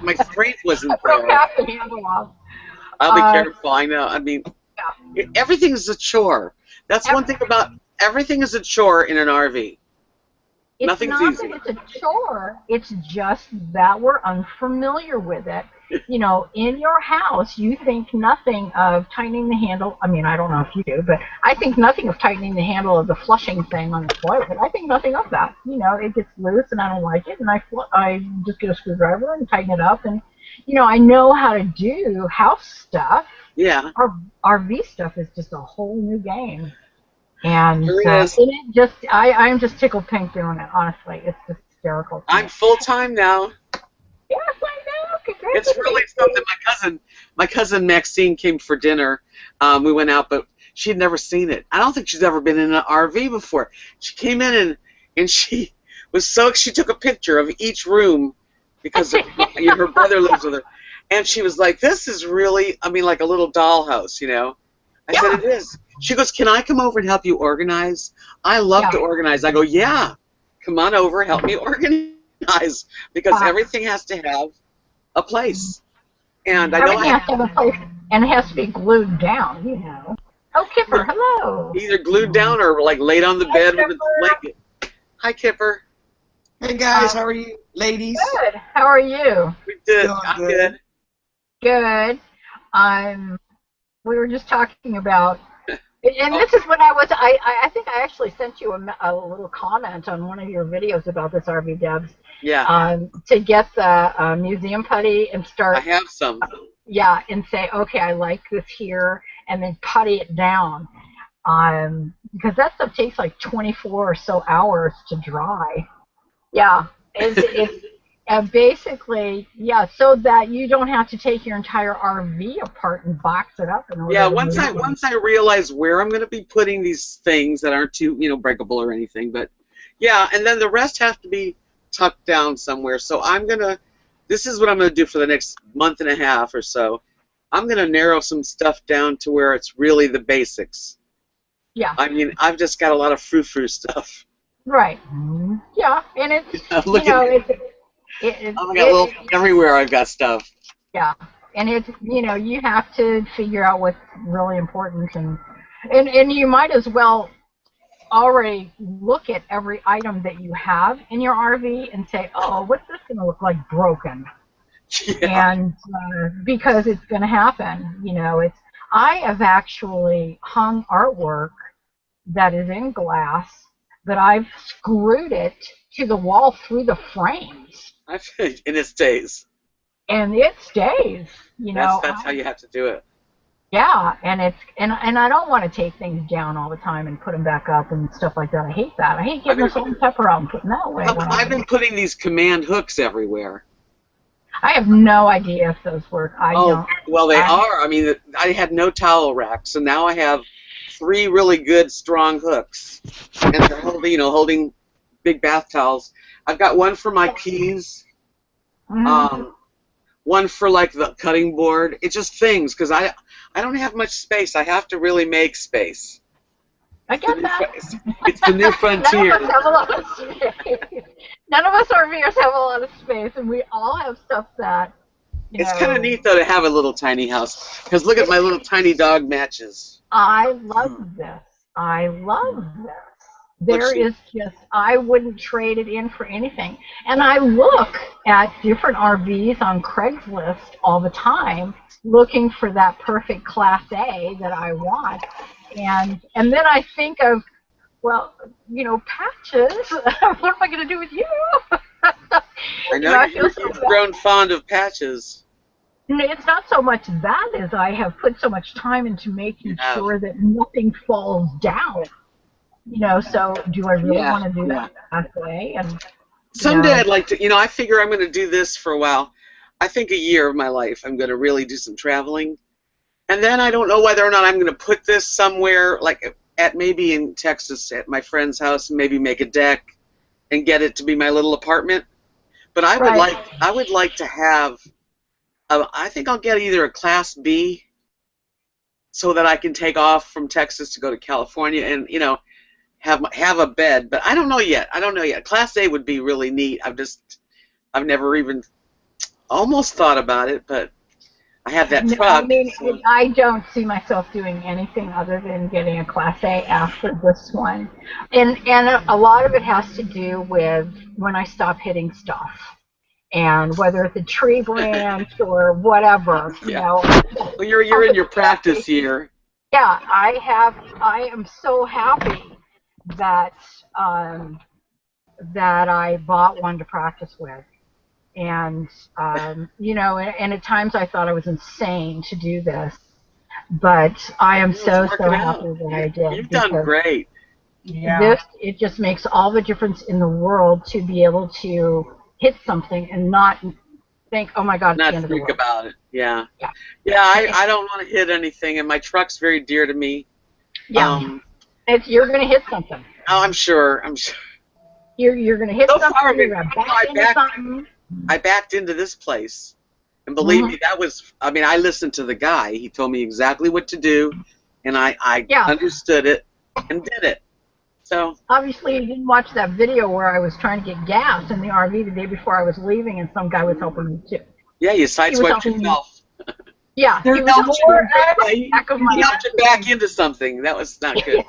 my strength wasn't there. I broke half the handle off. I'll be careful, I know. I mean, everything's a chore. That's one thing about, everything is a chore in an RV. Nothing's easy. It's not that it's a chore, it's just that we're unfamiliar with it. you know, in your house, you think nothing of tightening the handle. I mean, I don't know if you do, but I think nothing of tightening the handle of the flushing thing on the toilet. I think nothing of that. You know, it gets loose and I don't like it, and I just get a screwdriver and tighten it up. And, you know, I know how to do house stuff. Yeah. RV stuff is just a whole new game. And It is. it just, I'm just tickled pink doing it, honestly. It's just hysterical. I'm full-time now. Yes, I know. Congratulations. It's really something. My cousin Maxine came for dinner. We went out, but she had never seen it. I don't think she's ever been in an RV before. She came in and she was she took a picture of each room because her brother lives with her. And she was like, this is really, I mean, like a little dollhouse, you know. I said, it is. She goes, can I come over and help you organize? I love to organize. I go, yeah, come on over, help me organize, because everything has to have a place. And I know everything has to have a place, and it has to be glued down, you know. Oh, Kipper, hello. Either glued down or like laid on the bed with a blanket. Hi, Kipper. Hey guys, how are you, ladies? Good. How are you? We did. I'm good. Good. We were just talking about, and this is when I think I actually sent you a little comment on one of your videos about this RV Debs. Yeah. To get the museum putty and start. I have some. Yeah, and say, okay, I like this here, and then putty it down. Because that stuff takes like 24 or so hours to dry. Yeah, it's basically, yeah, so that you don't have to take your entire RV apart and box it up. Once I realize where I'm going to be putting these things that aren't too, you know, breakable or anything, but yeah, and then the rest have to be tucked down somewhere. So this is what I'm going to do for the next month and a half or so. I'm going to narrow some stuff down to where it's really the basics. Yeah. I mean, I've just got a lot of frou-frou stuff. Right. Yeah, and it's, everywhere I've got stuff. Yeah, and it's, you know, you have to figure out what's really important, and you might as well already look at every item that you have in your RV and say, oh, what's this going to look like broken? Yeah. And because it's going to happen, you know. I have actually hung artwork that is in glass, but I've screwed it to the wall through the frames. And it stays. And it stays, you know. That's how you have to do it. Yeah, and I don't want to take things down all the time and put them back up and stuff like that. I hate that. I hate getting the salt and pepper out and putting that away. I've been putting these command hooks everywhere. I have no idea if those work. Well, they are. I mean, I had no towel racks, so now I have 3 really good, strong hooks, and they're holding big bath towels. I've got one for my keys, one for like the cutting board. It's just things, because I don't have much space. I have to really make space. I get that. It's the new frontier. None of us RVers have a lot of space, and we all have stuff that, it's kind of neat, though, to have a little tiny house, because look at my little tiny dog matches. I love this. I love this. There is just, I wouldn't trade it in for anything. And I look at different RVs on Craigslist all the time, looking for that perfect Class A that I want. And then I think of, well, you know, Patches, what am I going to do with you? I know you've grown fond of Patches. It's not so much that as I have put so much time into making sure that nothing falls down. You know, so do I really want to do that way? And someday I'd like to, you know, I figure I'm going to do this for a while. I think a year of my life I'm going to really do some traveling. And then I don't know whether or not I'm going to put this somewhere, like maybe in Texas at my friend's house, and maybe make a deck and get it to be my little apartment. But I would like to have, I think I'll get either a Class B so that I can take off from Texas to go to California and, you know, have a bed. But I don't know yet. Class A would be really neat. I've never even almost thought about it, but I have that truck. I mean, I don't see myself doing anything other than getting a Class A after this one. And a lot of it has to do with when I stop hitting stuff. and whether it's a tree branch or whatever, you know. Well, you're in your practice year. Yeah, I am so happy that that I bought one to practice with. And, you know, and at times I thought I was insane to do this. But I am so happy that I did. You've done great. Yeah. It just makes all the difference in the world to be able to hit something and not think, oh my God, it's the end of the world. Not think about it. Yeah. Yeah. Yeah, I don't want to hit anything, and my truck's very dear to me. Yeah. You're going to hit something. Oh, I'm sure. You're going to hit something. You're going to back into something. I backed into this place, and believe me, that was, I mean, I listened to the guy. He told me exactly what to do, and I understood it and did it. So obviously you didn't watch that video where I was trying to get gas in the RV the day before I was leaving, and some guy was helping me too. Yeah, you sideswiped yourself. Yeah, he was helped you back into something. That was not good.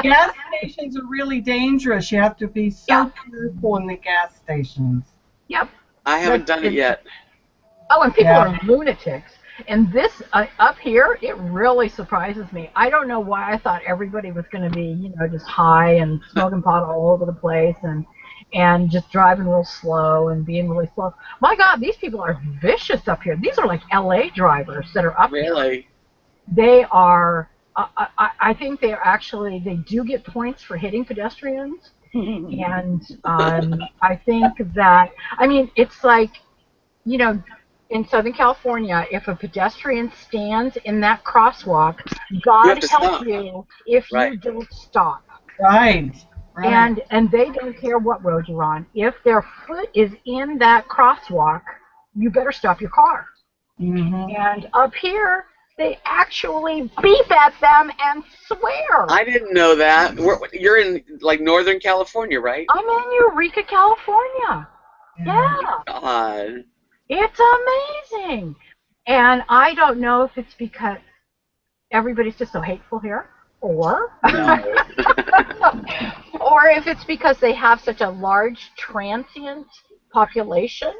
Gas stations are really dangerous. You have to be so careful in the gas stations. Yep. I haven't done it yet. Oh, and people are lunatics. And this up here, it really surprises me. I don't know why I thought everybody was going to be, you know, just high and smoking pot all over the place and just driving real slow and being really slow. My God, these people are vicious up here. These are like LA drivers that are up here. Really? They are. I think they do get points for hitting pedestrians. And I think that, I mean, it's like, you know, in Southern California, if a pedestrian stands in that crosswalk, God help you if you don't stop. Right. And they don't care what road you're on. If their foot is in that crosswalk, you better stop your car. And up here, they actually beep at them and swear. I didn't know that. You're in, like, Northern California, right? I'm in Eureka, California. Yeah. God. It's amazing. And I don't know if it's because everybody's just so hateful here, or or if it's because they have such a large transient population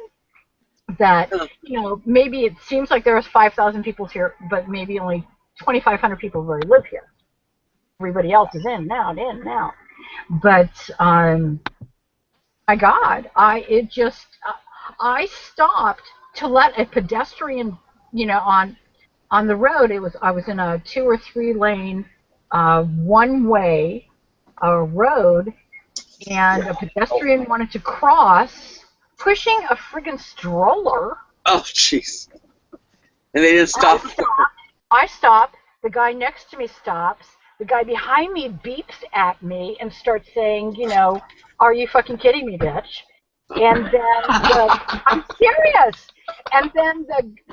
that, you know, maybe it seems like there's 5,000 people here, but maybe only 2,500 people really live here. Everybody else is in now, But my God, I stopped to let a pedestrian, you know, on the road. I was in a 2 or 3 lane one-way road, and a pedestrian wanted to cross, pushing a friggin' stroller. Oh, jeez. And they didn't stop. I stop. The guy next to me stops. The guy behind me beeps at me and starts saying, you know, are you fucking kidding me, bitch? And then I'm serious. And then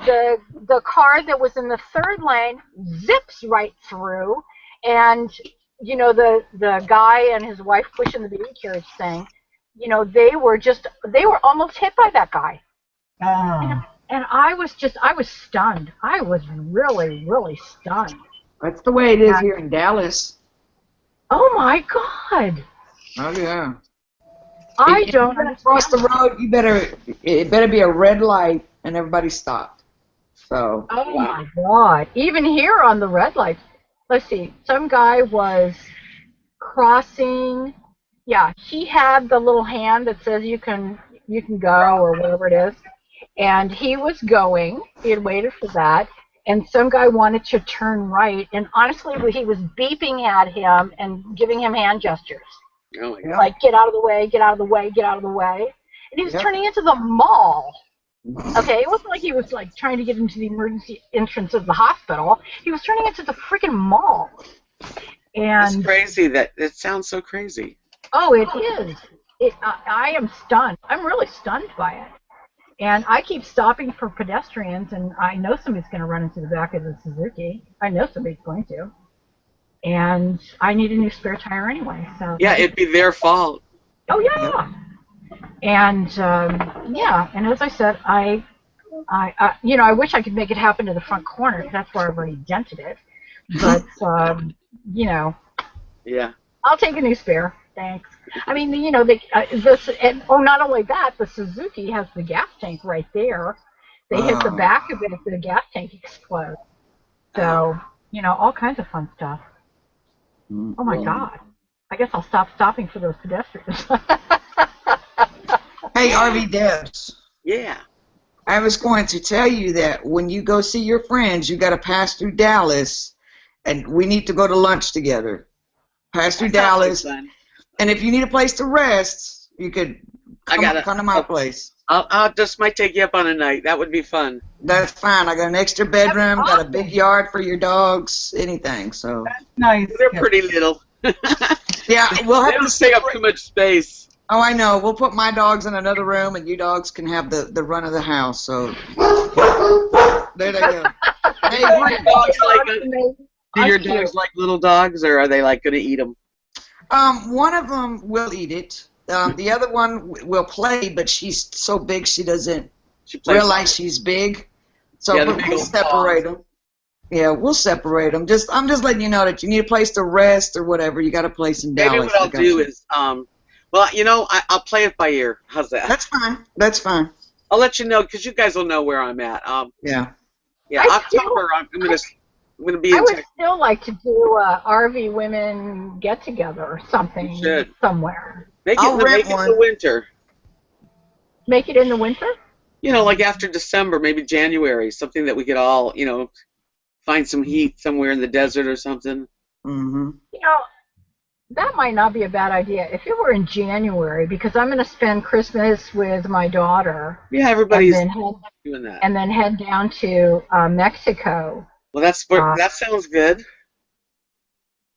the car that was in the 3rd lane zips right through, and you know, the guy and his wife pushing the baby carriage thing, you know, they were almost hit by that guy. And I was stunned. I was really, really stunned. That's the way it is here in Dallas. Oh my God. Oh yeah. I If don't you're gonna cross the road. It better be a red light and everybody stopped. So. Oh my God. Even here on the red lights. Let's see. Some guy was crossing. Yeah, he had the little hand that says you can go or whatever it is. And he was going. He had waited for that. And some guy wanted to turn right. And honestly, he was beeping at him and giving him hand gestures. Oh my God. Like, get out of the way, get out of the way, get out of the way. And he was turning into the mall. Okay, it wasn't like he was like trying to get into the emergency entrance of the hospital. He was turning into the freaking mall. And it's crazy. It sounds so crazy. Oh, it is. I am stunned. I'm really stunned by it. And I keep stopping for pedestrians, and I know somebody's going to run into the back of the Suzuki. I know somebody's going to. And I need a new spare tire anyway. So yeah, it'd be their fault. Oh yeah. And yeah, and as I said, I you know, I wish I could make it happen to the front corner. That's where I've already dented it. But you know. Yeah. I'll take a new spare. Thanks. I mean, you know, this, and not only that, the Suzuki has the gas tank right there. They hit the back of it, the gas tank explodes. So, you know, all kinds of fun stuff. Oh my God. I guess I'll stop stopping for those pedestrians. Hey, RV Debs. Yeah. I was going to tell you that when you go see your friends, you got to pass through Dallas, and we need to go to lunch together. Pass through Dallas, and if you need a place to rest, you could come to my place. I'll just might take you up on a night. That would be fun. That's fine. I got an extra bedroom, got a big yard for your dogs, anything. So That's nice. They're pretty little. yeah, we'll have to take up too much space. Oh, I know. We'll put my dogs in another room, and you dogs can have the run of the house. So there they go. Hey, do your dogs like little dogs, or are they like going to eat them? One of them will eat it. The other one will play, but she's so big she doesn't realize she's big. So we'll separate them. Yeah, we'll separate them. I'm just letting you know that you need a place to rest or whatever. You got a place in Dallas. Maybe what I'll do is, well, you know, I'll play it by ear. How's that? That's fine. That's fine. I'll let you know because you guys will know where I'm at. Yeah. Yeah, October. I'm gonna be. I would still like to do a RV Women get together or something somewhere. Make it in the winter. Make it in the winter? You know, like after December, maybe January, something that we could all, you know, find some heat somewhere in the desert or something. Mm-hmm. You know, that might not be a bad idea. If it were in January, because I'm going to spend Christmas with my daughter. Yeah, everybody's doing that. And then head down to Mexico. Well, that sounds good.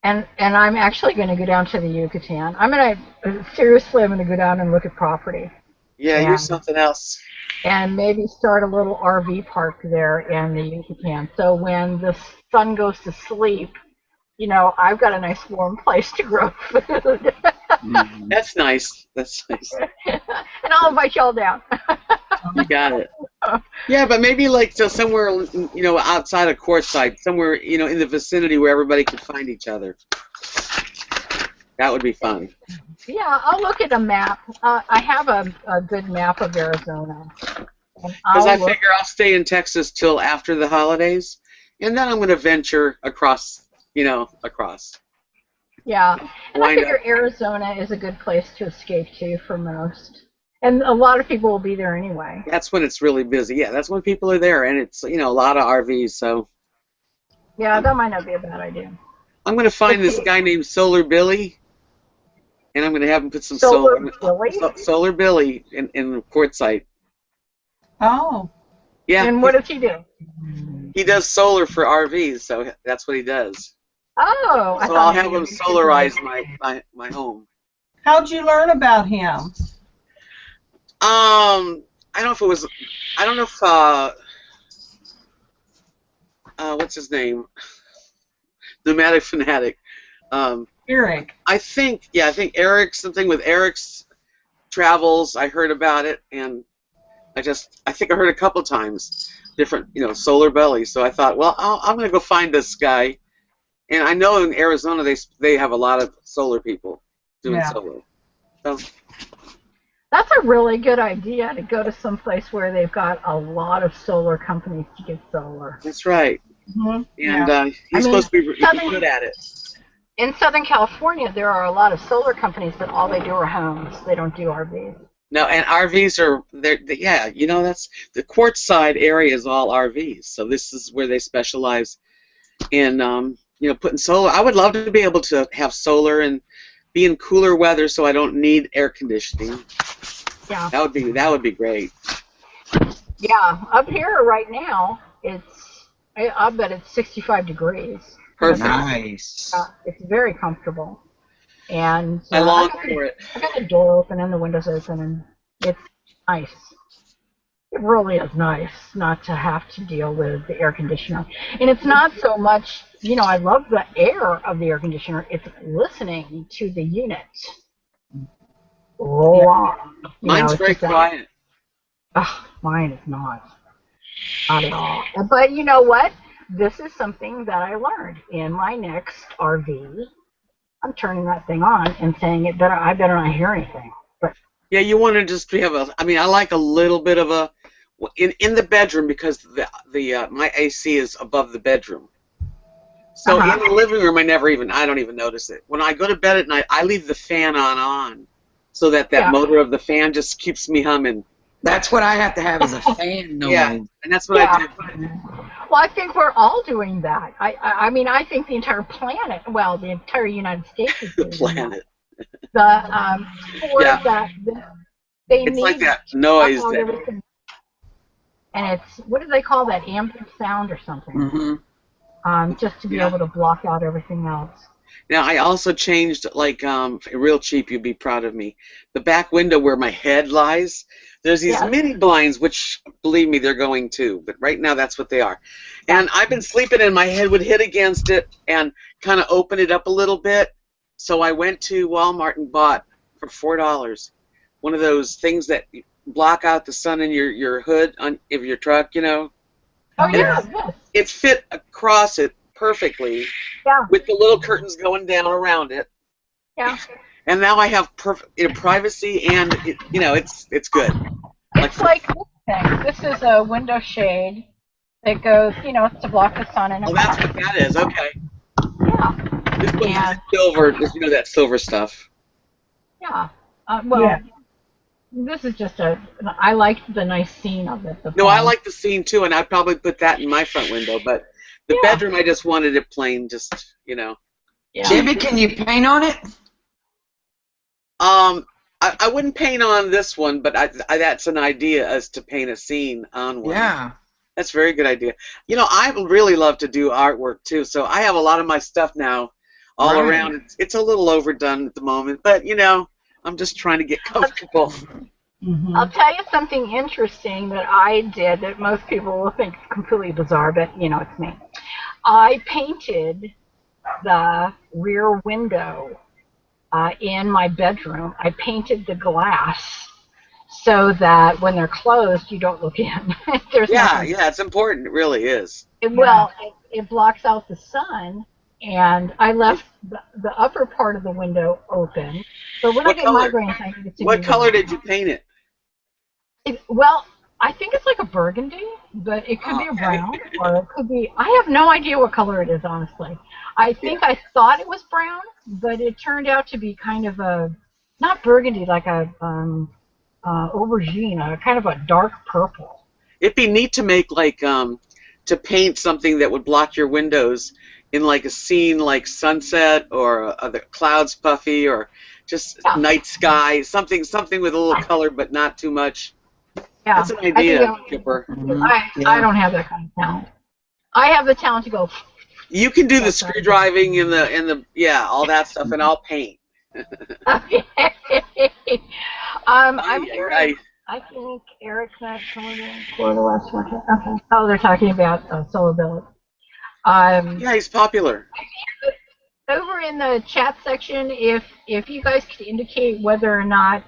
And I'm actually going to go down to the Yucatan. I'm going to go down and look at property. Yeah, you're something else. And maybe start a little RV park there in the Yucatan. So when the sun goes to sleep, you know, I've got a nice warm place to grow food. That's nice. That's nice. And I'll invite y'all down. You got it. Yeah, but maybe like somewhere, you know, outside of Quartzsite, somewhere, you know, in the vicinity where everybody could find each other. That would be fun. Yeah, I'll look at a map. I have a good map of Arizona. Because I figure I'll stay in Texas till after the holidays, and then I'm going to venture across, you know, across. Yeah, and I figure Arizona is a good place to escape to for most. And a lot of people will be there anyway. That's when it's really busy. Yeah, that's when people are there, and it's, you know, a lot of RVs, so. Yeah, that might not be a bad idea. I'm going to find this guy named Solar Billy, and I'm going to have him put some Solar Billy in Quartzsite. Oh. Yeah. And what does he do? He does solar for RVs, so that's what he does. Oh. So I'll have him solarize my home. How'd you learn about him? I don't know if it was. I don't know if. What's his name? Nomadic Fanatic. Eric. I think Eric, something with Eric's travels. I heard about it, and I think I heard a couple times different, you know, Solar Belly. So I thought, well, I'm gonna go find this guy, and I know in Arizona they have a lot of solar people doing solar. So. That's a really good idea, to go to some place where they've got a lot of solar companies to get solar. That's right. Mm-hmm. And he's supposed to be good at it. In Southern California, there are a lot of solar companies, but all they do are homes. They don't do RVs. No, and RVs are, yeah, you know, that's, the Quartzsite area is all RVs, so this is where they specialize in, you know, putting solar. I would love to be able to have solar and be in cooler weather so I don't need air conditioning. Yeah. That would be great. Yeah, up here right now, I bet it's 65 degrees. Perfect. Nice. It's very comfortable. And I long for it. I got the door open and the windows open, and it's nice. It really is nice not to have to deal with the air conditioner. And it's not so much, you know, I love the air of the air conditioner. It's listening to the unit. Mine's very quiet. Mine is not. Not at all. But you know what? This is something that I learned in my next RV. I'm turning that thing on and saying I better not hear anything. But yeah, you want to just have a. I mean, I like a little bit of a in the bedroom because my AC is above the bedroom. So in the living room, I don't even notice it. When I go to bed at night, I leave the fan on, so that motor of the fan just keeps me humming. That's what I have to have is a fan noise. Yeah, and that's what I do. Well, I think we're all doing that. I mean, I think the entire planet, well, the entire United States is doing planet. That. For that, they it's need like that noise. And it's, what do they call that? Ambient sound or something. Mm-hmm. Just to be able to block out everything else. Now, I also changed, like, real cheap, you'd be proud of me. The back window where my head lies, there's these mini blinds, which, believe me, they're going too. But right now, that's what they are. And I've been sleeping, and my head would hit against it and kind of open it up a little bit. So I went to Walmart and bought, for $4, one of those things that block out the sun in your hood of your truck, you know. Oh, yeah. It's fit across it perfectly with the little curtains going down around it. Yeah. And now I have perfect privacy, and it's good. It's like this thing. This is a window shade that goes, to block the sun. And that's what that is. Okay. Yeah. This one's silver. That silver stuff. Yeah. This is just I like the nice scene of it. No, I like the scene too, and I'd probably put that in my front window. But the bedroom, I just wanted it plain, just Yeah. Jimmy, can you paint on it? I wouldn't paint on this one, but that's an idea as to paint a scene on one. Yeah. That's a very good idea. I really love to do artwork too, so I have a lot of my stuff now all around. It's a little overdone at the moment, but I'm just trying to get comfortable. Mm-hmm. I'll tell you something interesting that I did that most people will think is completely bizarre, but it's me. I painted the rear window in my bedroom. I painted the glass so that when they're closed, you don't look in. It's important. It really is. It blocks out the sun, and I left the upper part of the window open. So when I get migraines, I need to. What color did you paint it? Well, I think it's like a burgundy, but it could be a brown, or it could be. I have no idea what color it is, honestly. I think I thought it was brown, but it turned out to be kind of a not burgundy, like a aubergine, kind of a dark purple. It'd be neat to make to paint something that would block your windows in like a scene like sunset or the clouds puffy or just night sky, something with a little color but not too much. Yeah. That's an idea, Kipper. I don't have that kind of talent. I have the talent to go. You can do the screwdriving and the all that stuff, and I'll paint. I'm here. I think Eric's not coming in for the last one. Okay. Oh, they're talking about Solo Billet. He's popular. Over in the chat section, if you guys could indicate whether or not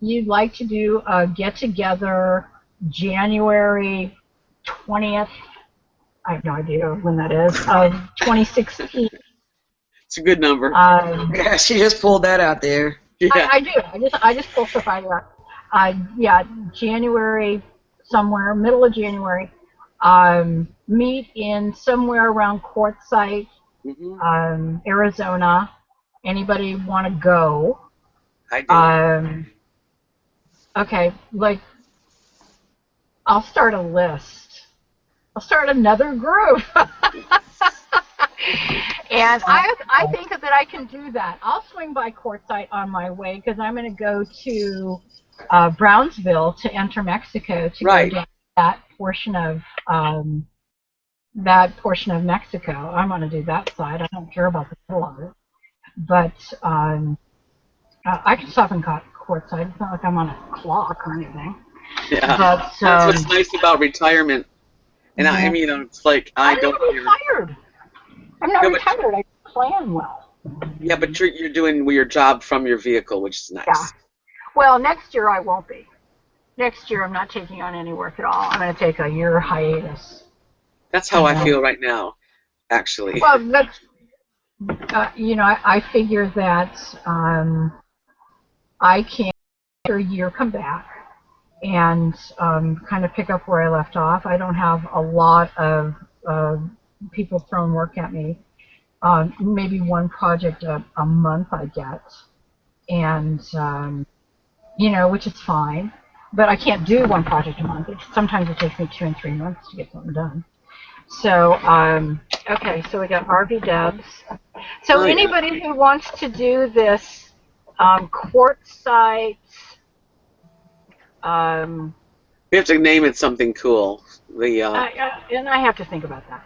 you'd like to do a get-together January 20th, I have no idea when that is, of 2016. It's a good number. Yeah, she just pulled that out there. Yeah. I do. I just pulled stuff out of that. January, somewhere, middle of January, meet in somewhere around Quartzsite, Arizona. Anybody want to go? I do. Okay, I'll start a list. I'll start another group. And I think that I can do that. I'll swing by Quartzsite on my way because I'm going to go to Brownsville to enter Mexico to go down that portion of Mexico. I'm going to do that side. I don't care about the middle of it, but I can stop in Quartzsite. It's not like I'm on a clock or anything. Yeah, but, that's what's nice about retirement. And I mean, it's like I'm not retired. I'm not retired. I plan well. Yeah, but you're doing your job from your vehicle, which is nice. Yeah. Well, next year I won't be. Next year I'm not taking on any work at all. I'm going to take a year hiatus. That's how I feel right now, actually. Well, you know, I figure that I can after a year come back and kind of pick up where I left off. I don't have a lot of people throwing work at me. Maybe one project a month I get, and you know, which is fine. But I can't do one project a month. Sometimes it takes me 2 and 3 months to get something done. So, okay, so we got RV Dubs. So anybody who wants to do this quartzite, we have to name it something cool. and I have to think about that.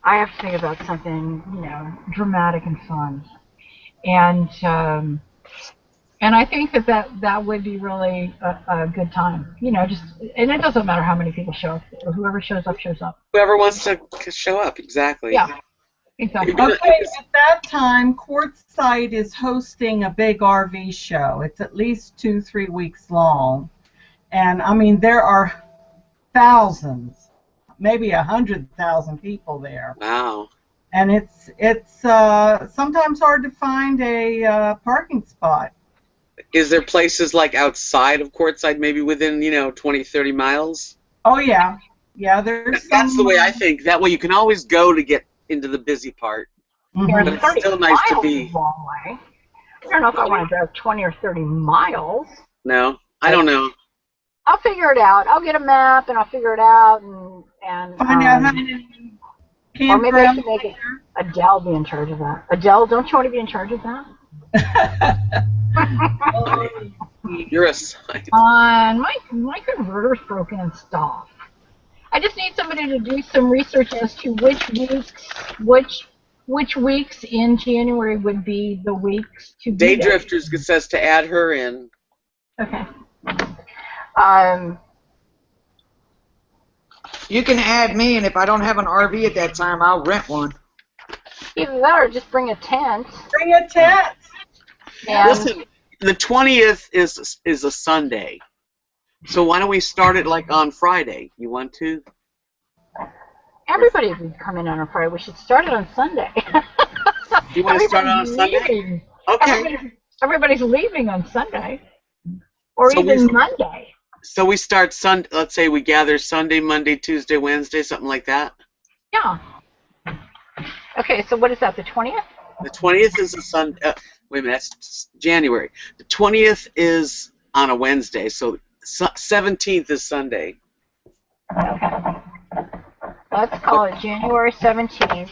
I have to think about something, you know, dramatic and fun. And I think that would be really a good time. You know, just, and it doesn't matter how many people show up. Whoever shows up, shows up. Whoever wants to show up, exactly. Yeah, exactly. Okay, at that time, Quartzsite is hosting a big RV show. It's at least 2-3 weeks long. And, I mean, there are thousands, maybe 100,000 people there. Wow. And it's sometimes hard to find a parking spot. Is there places like outside of Quartzsite, maybe within, you know, 20, 30 miles? Oh, yeah. Yeah, there's That's the way I think. That way you can always go to get into the busy part. Mm-hmm. But it's still nice to be. A long way. I don't know if I want to drive 20 or 30 miles. No, I don't know. I'll figure it out. I'll get a map and I'll figure it out and Find out how many or maybe I campgrounds should make it Adele be in charge of that. Adele, don't you want to be in charge of that? You're a sign. My converter's broken and stuff. I just need somebody to do some research as to which weeks in January would be the weeks to be there. Daydrifters says to add her in. Okay. You can add me, and if I don't have an RV at that time, I'll rent one. Either that or just bring a tent. Bring a tent. And Listen, the 20th is a Sunday. So why don't we start it like on Friday? You want to? everybody would come in on a Friday. We should start it on Sunday. You want to start on a Sunday? Leaving. Okay. Everybody's leaving on Sunday. Or So even we- Monday. So we start Sunday. Let's say we gather Sunday, Monday, Tuesday, Wednesday, something like that. Yeah. Okay, so what is that, the 20th? The 20th is a Sunday. Wait a minute, that's January. The 20th is on a Wednesday, so 17th is Sunday. Okay. Let's call it January 17th.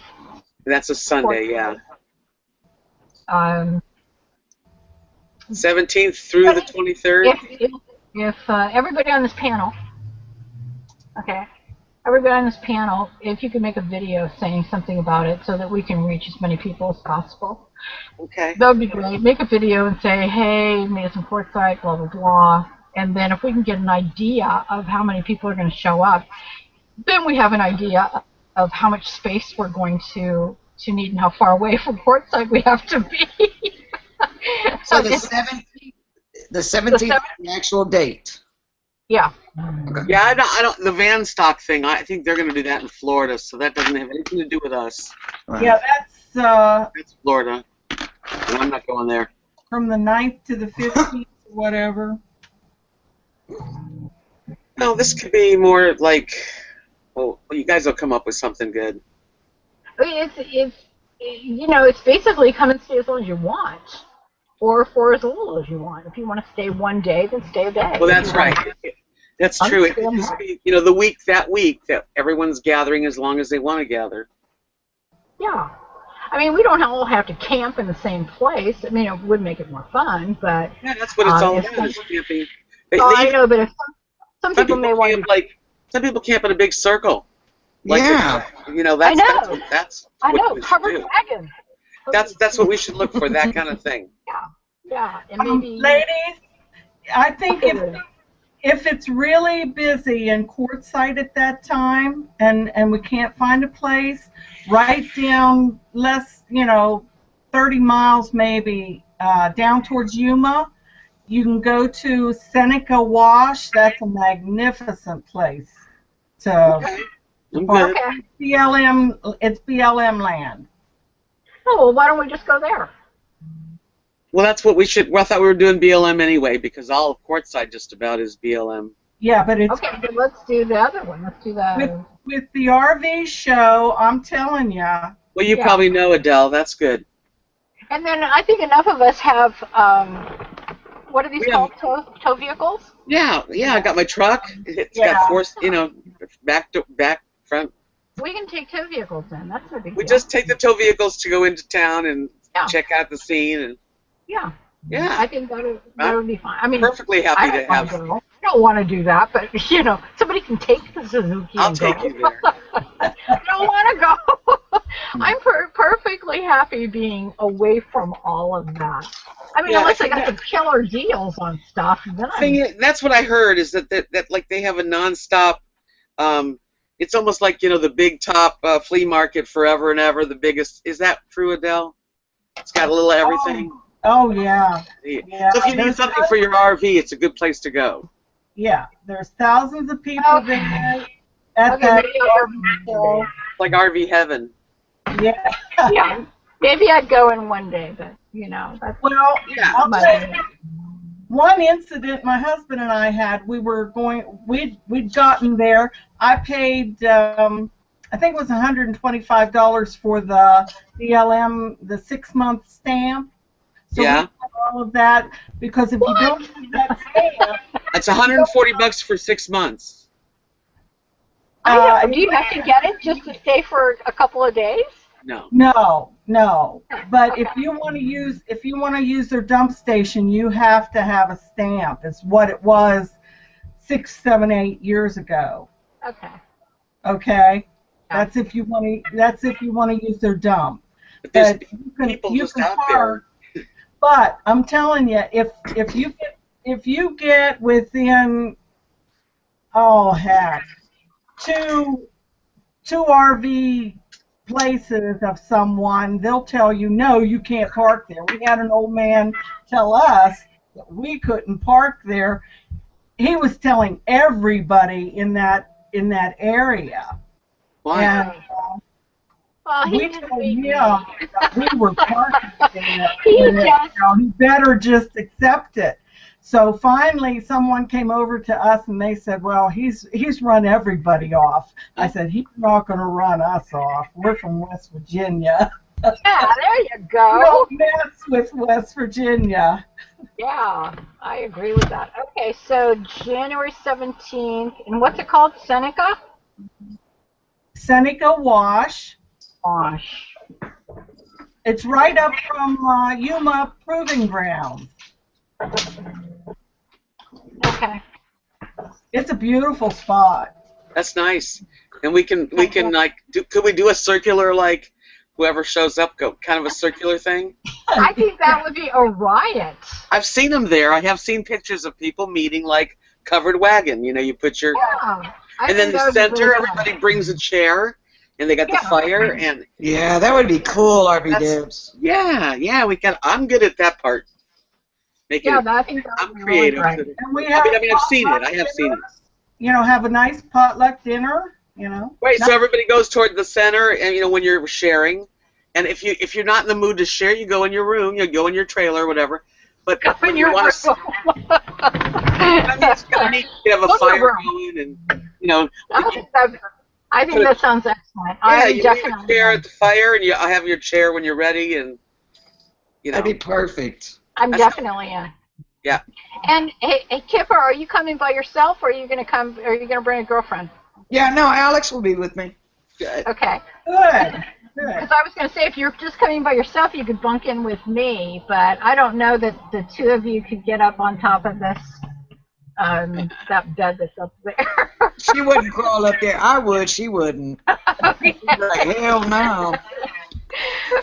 That's a Sunday, yeah. 17th through the 23rd. If everybody on this panel, okay, everybody on this panel, if you could make a video saying something about it so that we can reach as many people as possible. Okay. That would be great. Make a video and say, hey, made us some Quartzsite, blah, blah, blah. And then if we can get an idea of how many people are going to show up, then we have an idea of how much space we're going to need and how far away from Quartzsite we have to be. So the 17th is the actual date. Yeah. Yeah, I don't. The van stock thing. I think they're going to do that in Florida, so that doesn't have anything to do with us. Right. Yeah, that's Florida, and I'm not going there. from the 9th to the 15th, whatever. No, this could be more like. Well, you guys will come up with something good. It's you know, it's basically come and stay as long as you want, or for as little as you want. If you want to stay one day, then stay a day. Well, that's right. That's true. It could just be, you know, that week that everyone's gathering as long as they want to gather. Yeah. I mean, we don't all have to camp in the same place. I mean, it would make it more fun, but... Yeah, that's what it's all about, is camping. I know, but if some people may want to... Some people camp in a big circle. Like Yeah. You know, that's I know, what we should covered do. wagons. That's what we should look for, that kind of thing. Yeah, and maybe... Ladies, I think if it's really busy in Quartzsite at that time and we can't find a place, right down 30 miles maybe down towards Yuma, you can go to Seneca Wash. That's a magnificent place to I'm good. BLM. It's BLM land. Oh, well, why don't we just go there? Well, that's what we should. Well, I thought we were doing BLM anyway, because all of Quartzsite just about is BLM. Yeah, but it's okay. Then let's do the other one. Let's do the with the RV show. I'm telling you. Well, you probably know, Adele. That's good. And then I think enough of us have what are these called? Tow vehicles? Yeah. I got my truck. It's got four, back to back, front. We can take tow vehicles then. That's no big deal. We just take the tow vehicles to go into town and check out the scene and. Yeah. Yeah. I think that would be fine. I mean, perfectly happy to have. I don't want to do that, but somebody can take the Suzuki. I'll take you there. I don't want to go. I'm perfectly happy being away from all of that. I mean, unless I got some killer deals on stuff. Then that's what I heard is that like they have a nonstop. It's almost like the big top flea market forever and ever. The biggest. Is that true, Adele? It's got a little everything. Oh yeah. So if you need something for your RV, it's a good place to go. Yeah, there's thousands of people there at that RV. Like RV heaven. Yeah. Yeah. Maybe I'd go in one day, but that's I'll tell you, one incident my husband and I had. We'd gotten there. I paid I think it was $125 for the BLM, the 6-month stamp. So we got all of that because if you don't do that stamp, it's $140 for 6 months. Do you have to get it just to stay for a couple of days? No. But if you want to use their dump station, you have to have a stamp. It's what it was 6, 7, 8 years ago. Okay. Okay. That's if you want to use their dump. But people just out there. But I'm telling you, if you get within two RV places of someone, they'll tell you no, you can't park there. We had an old man tell us that we couldn't park there. He was telling everybody in that area. Why? And, we told him we were parking there. He better just accept it. So finally, someone came over to us and they said, "Well, he's run everybody off." I said, "He's not going to run us off. We're from West Virginia." Yeah, there you go. Don't mess with West Virginia. Yeah, I agree with that. Okay, so January 17th, and what's it called? Seneca? Seneca Wash. Wash. It's right up from Yuma Proving Ground. Okay. It's a beautiful spot. That's nice. And we can could we do a circular, like whoever shows up go kind of a circular thing? I think that would be a riot. I've seen them there. I have seen pictures of people meeting like covered wagon. You put your and then the center, everybody brings a chair. And they got the fire and that would be cool, RV Dibs. Yeah, we got. I'm good at that part. I think I'm creative. Right. And I've seen it. I have seen it. Have a nice potluck dinner. Right. So everybody goes toward the center, and when you're sharing, and if you're not in the mood to share, you go in your room, you go in your trailer, or whatever. But when you want to, it's kind of neat. You have a fire going, and I think that sounds excellent. You have a chair at the fire, and I have your chair when you're ready, and that'd be perfect. I'm definitely in. Yeah. And hey, Kipper, are you coming by yourself, or are you gonna come? Or are you gonna bring a girlfriend? Yeah, no, Alex will be with me. Good. Okay. Good. Because I was gonna say, if you're just coming by yourself, you could bunk in with me, but I don't know that the two of you could get up on top of this. That bed that's up there. She wouldn't crawl up there. I would. She wouldn't. Like, hell no.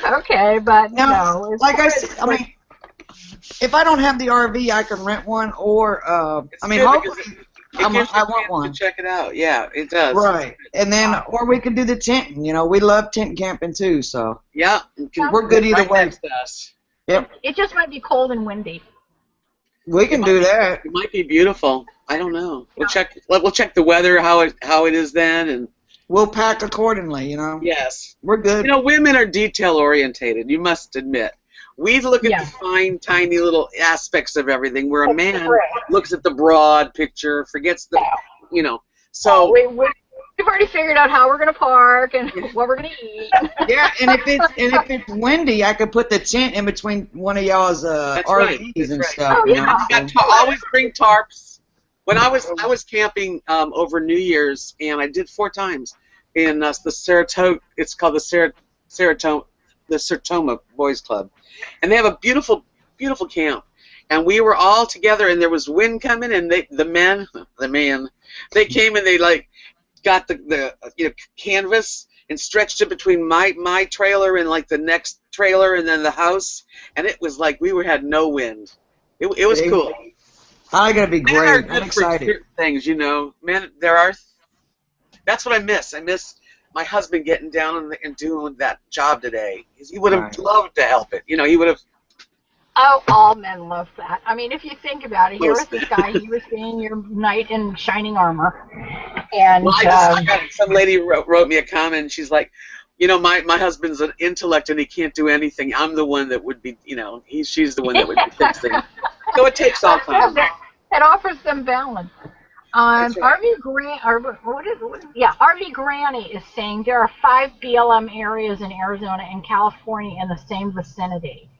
Okay, but no. Like I said, I mean, if I don't have the RV, I can rent one, or hopefully, I want one. To check it out. Yeah, it does. Right, and then or we could do the tenting. We love tent camping too. So yeah, we're good either way. Yep. It just might be cold and windy. We can do that. It might be beautiful. I don't know. We'll check. We'll check the weather, how it is then, and we'll pack accordingly, you know. Yes. We're good. You know, women are detail orientated, you must admit. We look at the fine, tiny little aspects of everything, where a man looks at the broad picture, forgets the, you know. So we've already figured out how we're going to park and what we're going to eat. Yeah, and if it's windy, I could put the tent in between one of y'all's RVs and stuff. Oh, you yeah. know? Always bring tarps. When I was camping over New Year's, and I did 4 times in the Saratoga. It's called the Sartoma Boys Club, and they have a beautiful, beautiful camp. And we were all together, and there was wind coming, and the men, they came and they like got the canvas and stretched it between my trailer and like the next trailer, and then the house, and it was like we had no wind. It was cool. I gotta be great. Men are good I'm excited. for certain things, you know. Men, that's what I miss. I miss my husband getting down and doing that job today. He would have loved to help it. You know, he would have. Oh, all men love that. I mean, if you think about it, here was this guy, he was being your knight in shining armor. And some lady wrote me a comment, and she's like, you know, my husband's an intellect and he can't do anything. I'm the one that would be, you know, she's the one that would be fixing. So it takes all kinds. It offers them balance. RV Granny is saying there are 5 BLM areas in Arizona and California in the same vicinity.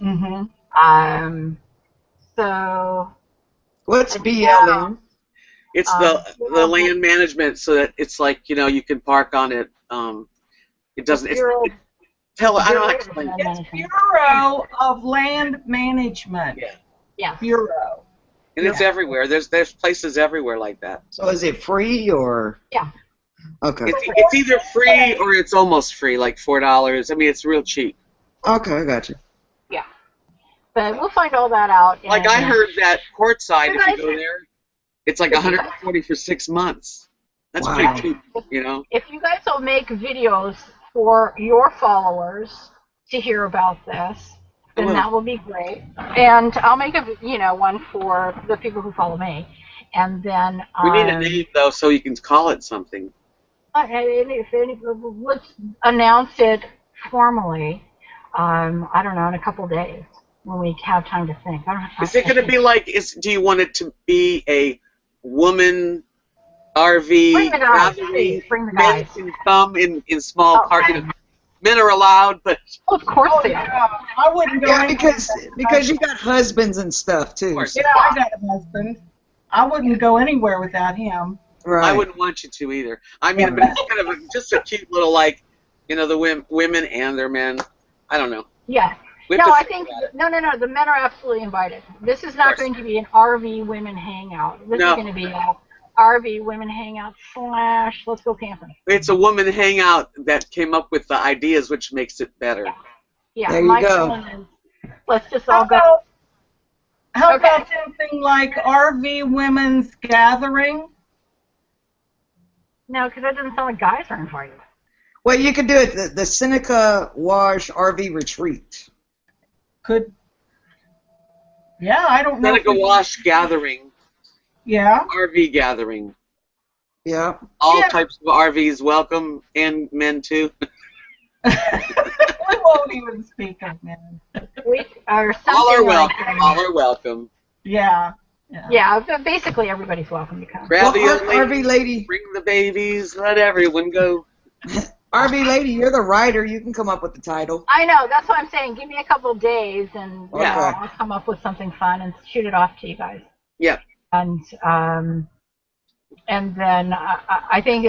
Mm-hmm. So what's BLM? It's the land management, so that it's like, you know, you can park on it. It doesn't. I don't know. It's Bureau of Land Management. Yeah. Bureau. And it's everywhere. There's places everywhere like that. So is it free or? Yeah. Okay. It's either free or it's almost free, like $4. I mean, it's real cheap. Okay, I got you. Yeah. But we'll find all that out. Like I heard that courtside, if you go there, it's like $140 for 6 months. That's pretty cheap, you know. If you guys will make videos for your followers to hear about this, then that will be great. And I'll make one for the people who follow me, and then we need a name though, so you can call it something. Let's announce it formally. I don't know, in a couple days when we have time to think. Is it going to be like? Do you want it to be a woman RV gathering? Bring the guys. Men can come in small parts. Men are allowed, but of course they are. I wouldn't go. Yeah, because you got husbands and stuff too. Yeah, I got a husband. I wouldn't go anywhere without him. Right. I wouldn't want you to either. I mean, but it's kind of just a cute little, like, you know, the women and their men. I don't know. Yeah. No, I think no. The men are absolutely invited. This is not going to be an RV Women Hangout. This is going to be a RV Women Hangout / Let's Go Camping. It's a woman hangout that came up with the ideas, which makes it better. Yeah. There you go. Let's just all go. How about something like RV Women's Gathering? No, because that doesn't sound like guys are invited. Well, you could do it, the Seneca Wash RV Retreat. Yeah, I don't know. Seneca Wash Gathering. Yeah. RV Gathering. Yeah. All types of RVs welcome, and men too. We won't even speak of men. All are welcome. All are welcome. Yeah. Yeah, basically everybody's welcome to come. Grab the RV lady. Bring the babies. Let everyone go. RV lady, you're the writer. You can come up with the title. I know. That's what I'm saying. Give me a couple of days, and I'll come up with something fun and shoot it off to you guys. Yeah. And then I think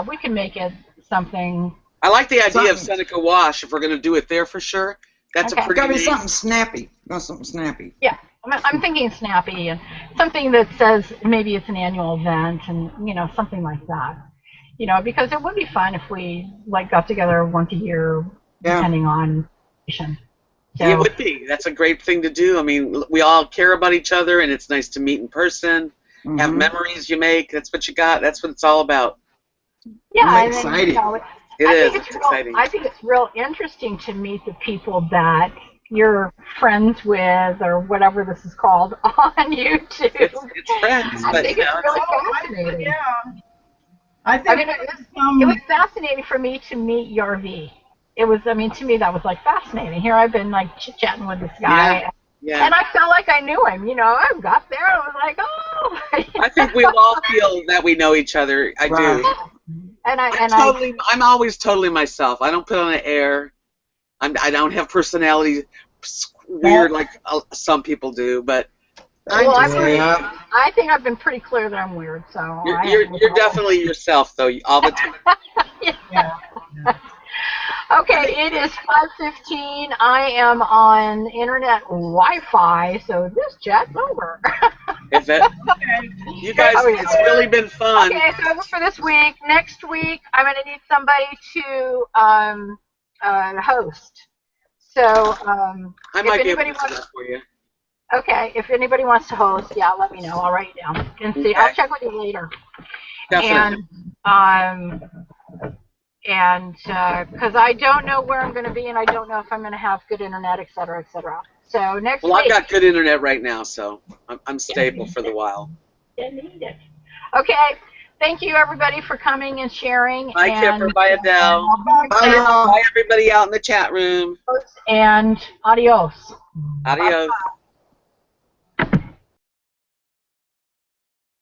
we can make it something. I like the idea of Seneca Wash. If we're going to do it there for sure, that's a pretty. It's got to be something snappy. Not something snappy. Yeah, I'm thinking snappy and something that says maybe it's an annual event and something like that. Because it would be fun if we got together once a year, depending on. So, it would be. That's a great thing to do. I mean, we all care about each other, and it's nice to meet in person, have memories you make. That's what you got. That's what it's all about. Yeah, I'm excited. It's exciting. I think it's real interesting to meet the people that you're friends with, or whatever this is called, on YouTube. It's friends. I think it's really fascinating. I think it was fascinating for me to meet your V. It was, I mean, to me that was like fascinating. Here I've been like chit-chatting with this guy, and I felt like I knew him. You know, I got there, I was like, oh. I think we all feel that we know each other. I do. And I'm always totally myself. I don't put on an air. I don't have personality weird like some people do, but. I think I've been pretty clear that I'm weird. So you're definitely yourself though, all the time. Okay, it is 5:15. I am on internet Wi-Fi, so this chat's over. Is it? You guys, it's really been fun. Okay, it's over for this week. Next week, I'm going to need somebody to host. So I might be able to do that for you. Okay, if anybody wants to host, yeah, let me know. I'll write it down and see. I'll check with you later. Definitely. And because I don't know where I'm going to be, and I don't know if I'm going to have good internet, et cetera, et cetera. So next week. Well, I've got good internet right now, so I'm stable for the while. Okay. Thank you, everybody, for coming and sharing. Bye, Kipper. Bye, Adele. Bye, everybody out in the chat room. And adios. Adios.